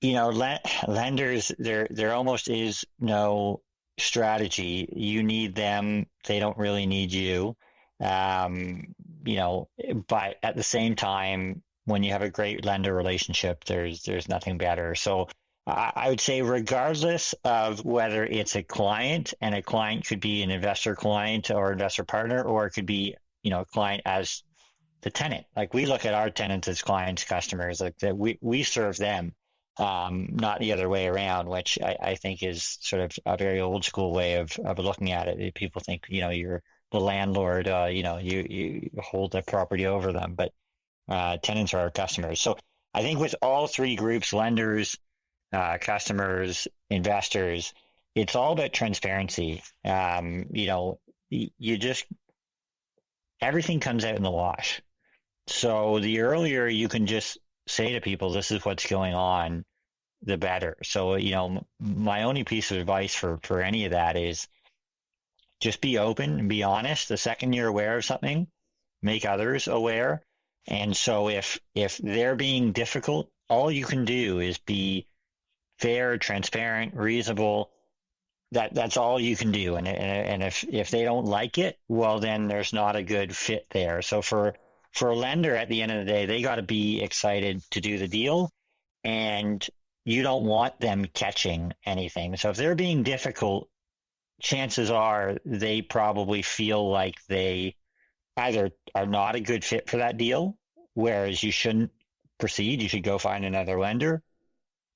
lenders, there almost is no strategy. You need them. They don't really need you. But at the same time, when you have a great lender relationship, there's nothing better. So I would say, regardless of whether it's a client, and a client could be an investor client or investor partner, or it could be, a client as the tenant. Like, we look at our tenants as clients, customers, like that we serve them. Not the other way around, which I think is sort of a very old school way of looking at it. People think, you're the landlord, you hold the property over them, but tenants are our customers. So I think with all three groups, lenders, customers, investors, it's all about transparency. Everything comes out in the wash. So the earlier you can just say to people, this is what's going on, the better. So, my only piece of advice for any of that is just be open and be honest. The second you're aware of something, make others aware. And so if they're being difficult, all you can do is be fair, transparent, reasonable. That's all you can do. And if they don't like it, well, then there's not a good fit there. So for a lender, at the end of the day, they got to be excited to do the deal, and you don't want them catching anything. So if they're being difficult, chances are they probably feel like they either are not a good fit for that deal, whereas you shouldn't proceed, you should go find another lender,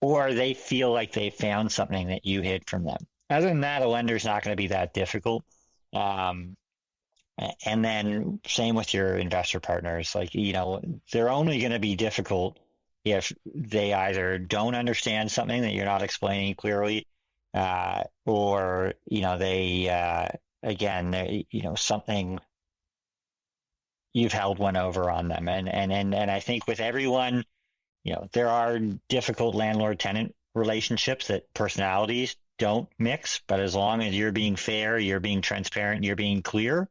or they feel like they found something that you hid from them. Other than that, a lender's not going to be that difficult. And then same with your investor partners. Like, they're only going to be difficult if they either don't understand something that you're not explaining clearly, or, something, you've held one over on them. And I think with everyone, there are difficult landlord-tenant relationships that personalities don't mix, but as long as you're being fair, you're being transparent, you're being clear,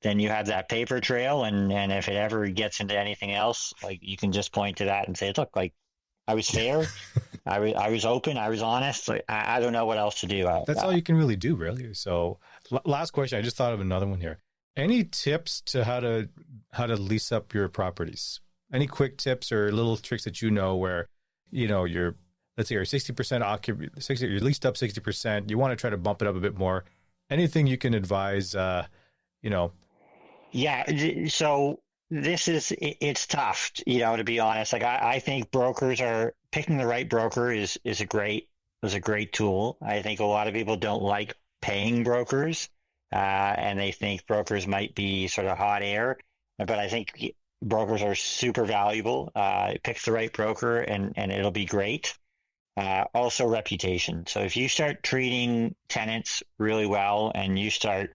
then you have that paper trail. And if it ever gets into anything else, like, you can just point to that and say, look, like, I was fair, I was open, I was honest. Like, I don't know what else to do. That's all you can really do, really. So last question, I just thought of another one here. Any tips to how to lease up your properties? Any quick tips or little tricks that where, you're, let's say you're 60% occupied, you're leased up 60%, you want to try to bump it up a bit more. Anything you can advise, Yeah. So it's tough, to be honest. Like, I think picking the right broker is a great tool. I think a lot of people don't like paying brokers, and they think brokers might be sort of hot air, but I think brokers are super valuable. Pick the right broker and it'll be great. Also reputation. So if you start treating tenants really well, and you start,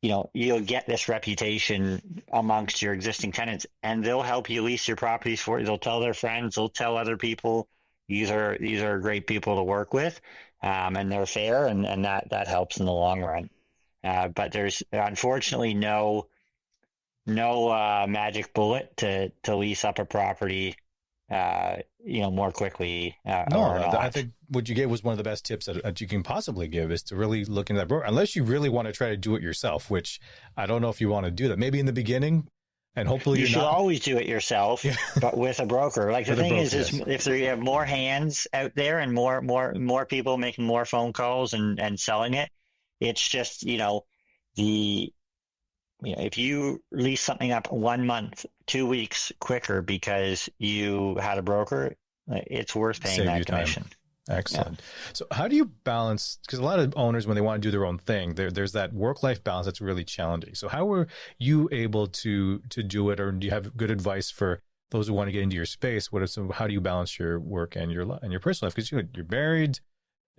you'll get this reputation amongst your existing tenants, and they'll help you lease your properties for you. They'll tell their friends, they'll tell other people. These are great people to work with, and they're fair, and that helps in the long run. But there's unfortunately no magic bullet to lease up a property more quickly No, or no, I not. think what you gave was one of the best tips that you can possibly give is to really look into that broker, unless you really want to try to do it yourself, which I don't know if you want to do that. Maybe in the beginning, and hopefully You you're should not. always do it yourself, Yeah, but with a broker. Like the with a thing broker, is yes. if you have more hands out there and more people making more phone calls and selling it, it's just, the if you lease something up 1 month, 2 weeks quicker because you had a broker, it's worth paying Save you that time. commission. Yeah. Excellent. So, how do you balance? Because a lot of owners, when they want to do their own thing, there's that work-life balance that's really challenging. So, how are you able to do it, or do you have good advice for those who want to get into your space? How do you balance your work and your personal life? Because you're married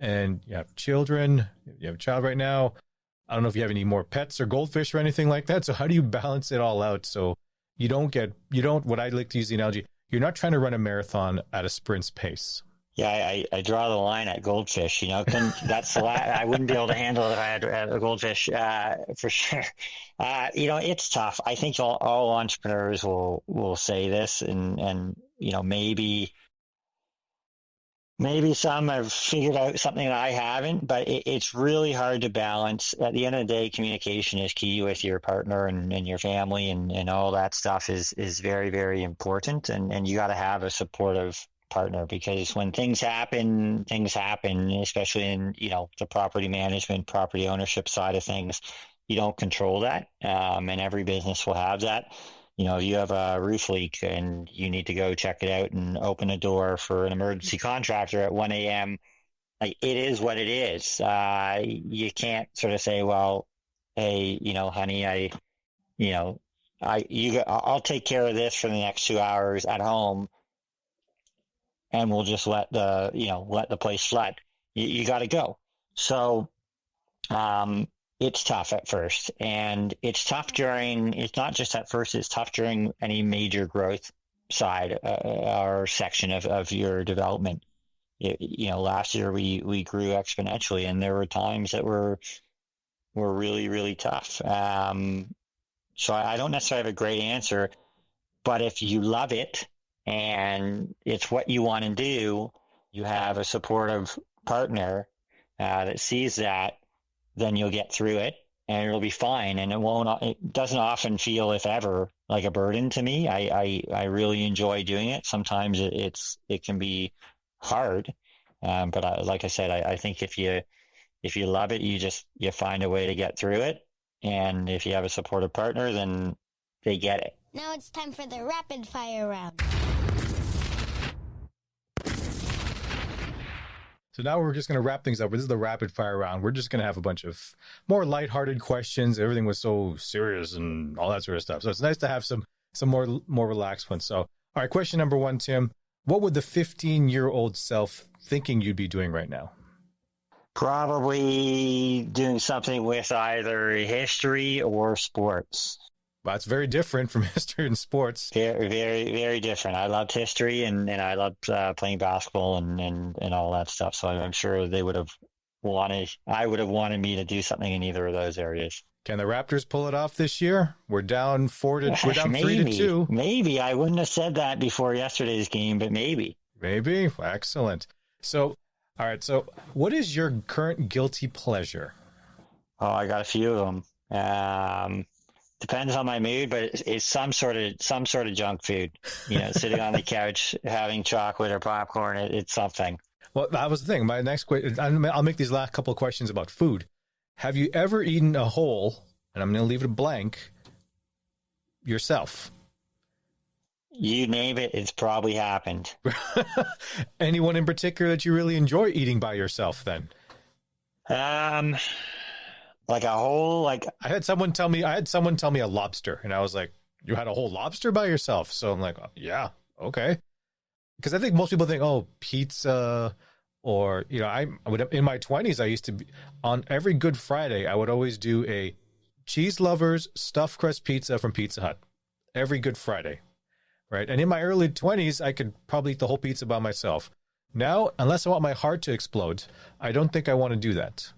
and you have children. You have a child right now. I don't know if you have any more pets or goldfish or anything like that. So, how do you balance it all out so you don't? What I like to use the analogy: you're not trying to run a marathon at a sprint's pace. Yeah, I draw the line at goldfish. That's I wouldn't be able to handle it if I had a goldfish, for sure. It's tough. I think all entrepreneurs will say this, and maybe some have figured out something that I haven't, but it's really hard to balance. At the end of the day, communication is key with your partner and your family, and all that stuff is very, very important. And you got to have a supportive partner, because when things happen, especially in, the property management, property ownership side of things. You don't control that. And every business will have that. You have a roof leak and you need to go check it out and open a door for an emergency contractor at 1 a.m. Like, it is what it is. You can't sort of say, well, hey, honey, I'll take care of this for the next 2 hours at home, and we'll just let the place flood. You got to go. So, it's tough at first, and it's not just at first, it's tough during any major growth side or section of your development. Last year we grew exponentially, and there were times that were really, really tough. So I don't necessarily have a great answer, but if you love it and it's what you want to do, you have a supportive partner that sees that, then you'll get through it and it'll be fine. And it doesn't often feel, if ever, like a burden to me. I really enjoy doing it. Sometimes it can be hard. But like I said, I think if you love it, you find a way to get through it. And if you have a supportive partner, then they get it. Now it's time for the rapid fire round. So now we're just going to wrap things up. This is the rapid fire round. We're just going to have a bunch of more lighthearted questions. Everything was so serious and all that sort of stuff. So it's nice to have some more relaxed ones. So, all right, question number 1, Tim. What would the 15-year-old self thinking you'd be doing right now? Probably doing something with either history or sports. Well, that's very different from history and sports. Very, very, very different. I loved history and I loved playing basketball and all that stuff. So I'm sure I would have wanted me to do something in either of those areas. Can the Raptors pull it off this year? We're down 3-2. Maybe. I wouldn't have said that before yesterday's game, but maybe. Maybe. Excellent. So, all right. So what is your current guilty pleasure? Oh, I got a few of them. Depends on my mood, but it's some sort of junk food. Sitting on the couch having chocolate or popcorn. It's something. Well, that was the thing. My next question. I'll make these last couple of questions about food. Have you ever eaten a whole? And I'm going to leave it blank. Yourself. You name it, it's probably happened. Anyone in particular that you really enjoy eating by yourself? Then. Like a whole, I had someone tell me a lobster, and I was like, you had a whole lobster by yourself? So I'm like, yeah, okay. Because I think most people think, oh, pizza, or, I would, in my 20s, I used to be, on every Good Friday, I would always do a cheese lovers stuffed crust pizza from Pizza Hut. Every Good Friday, right? And in my early 20s, I could probably eat the whole pizza by myself. Now, unless I want my heart to explode, I don't think I want to do that.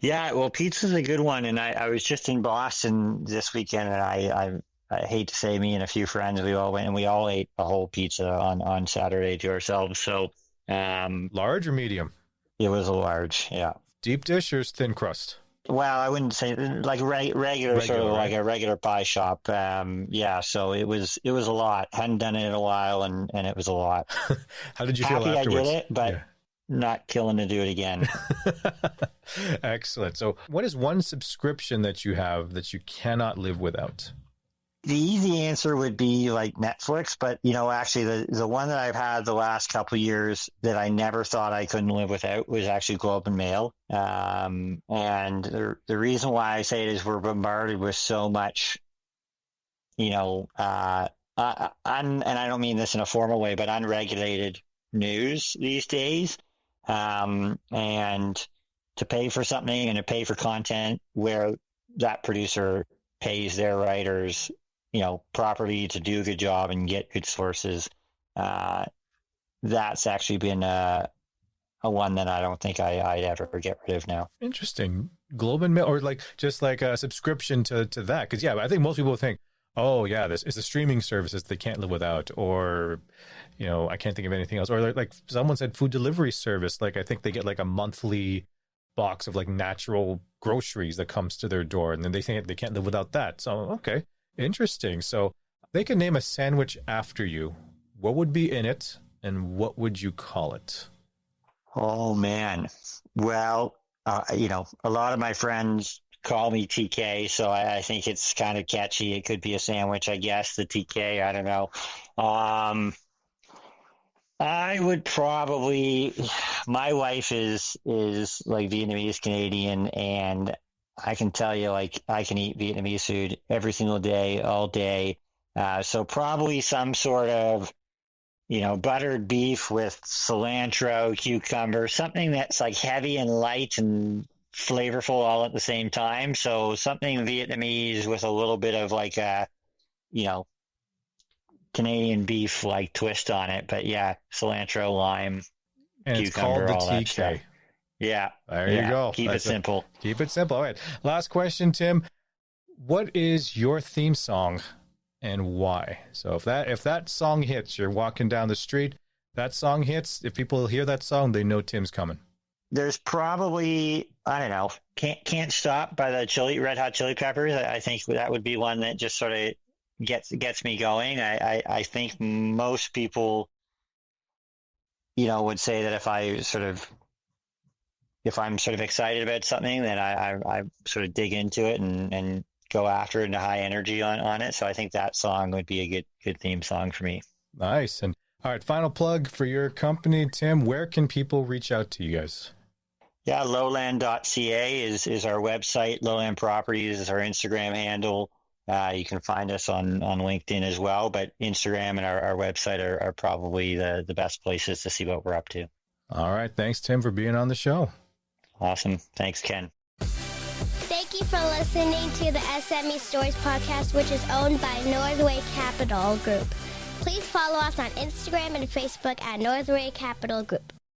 Yeah, well, pizza's a good one, and I was just in Boston this weekend, and I hate to say, me and a few friends, we all went and we all ate a whole pizza on Saturday to ourselves. So Large or medium? it was a large, yeah. Deep dish or thin crust? Well, I wouldn't say like regular, sort of like right? a regular pie shop. Yeah, so it was a lot. Hadn't done it in a while, and it was a lot. How did you feel Happy I did afterwards? it, but not killing to do it again. Excellent. So, what is one subscription that you have that you cannot live without? The easy answer would be like Netflix, but actually the one that I've had the last couple of years that I never thought I couldn't live without was actually Globe and Mail. And the reason why I say it is we're bombarded with so much, and I don't mean this in a formal way, but unregulated news these days. And to pay for something and to pay for content where that producer pays their writers properly to do a good job and get good sources. That's actually been a one that I don't think I'd ever get rid of now. Interesting. Globe and Mail, or just like a subscription to that. Because, I think most people think, oh, yeah, this is a streaming services they can't live without. Or, I can't think of anything else. Or like someone said food delivery service. Like I think they get like a monthly box of like natural groceries that comes to their door. And then they think they can't live without that. So, okay. Interesting. So they can name a sandwich after you. What would be in it and what would you call it? Oh, man. Well, a lot of my friends call me TK, so I think it's kind of catchy. It could be a sandwich, I guess, the TK. I don't know. I would probably, my wife is like Vietnamese Canadian, and I can tell you, like, I can eat Vietnamese food every single day, all day. So probably some sort of, buttered beef with cilantro, cucumber, something that's like heavy and light and flavorful all at the same time. So something Vietnamese with a little bit of like a, Canadian beef like twist on it. But yeah, cilantro, lime, and cucumber, it's all called the that stuff. TK. Yeah. There you go. Keep it simple. Keep it simple. All right. Last question, Tim. What is your theme song and why? So if that song hits, you're walking down the street, that song hits, if people hear that song, they know Tim's coming. There's probably, I don't know, Can't Stop by the Red Hot Chili Peppers. I think that would be one that just sort of gets me going. I think most people, would say that if I'm sort of excited about something, then I sort of dig into it and go after it into high energy on it. So I think that song would be a good theme song for me. Nice. And all right, final plug for your company, Tim. Where can people reach out to you guys? Yeah, lowland.ca is our website. Lowland Properties is our Instagram handle. You can find us on LinkedIn as well, but Instagram and our website are probably the best places to see what we're up to. All right. Thanks, Tim, for being on the show. Awesome. Thanks, Ken. Thank you for listening to the S.M.E Stories podcast, which is owned by Northway Capital Group. Please follow us on Instagram and Facebook at Northway Capital Group.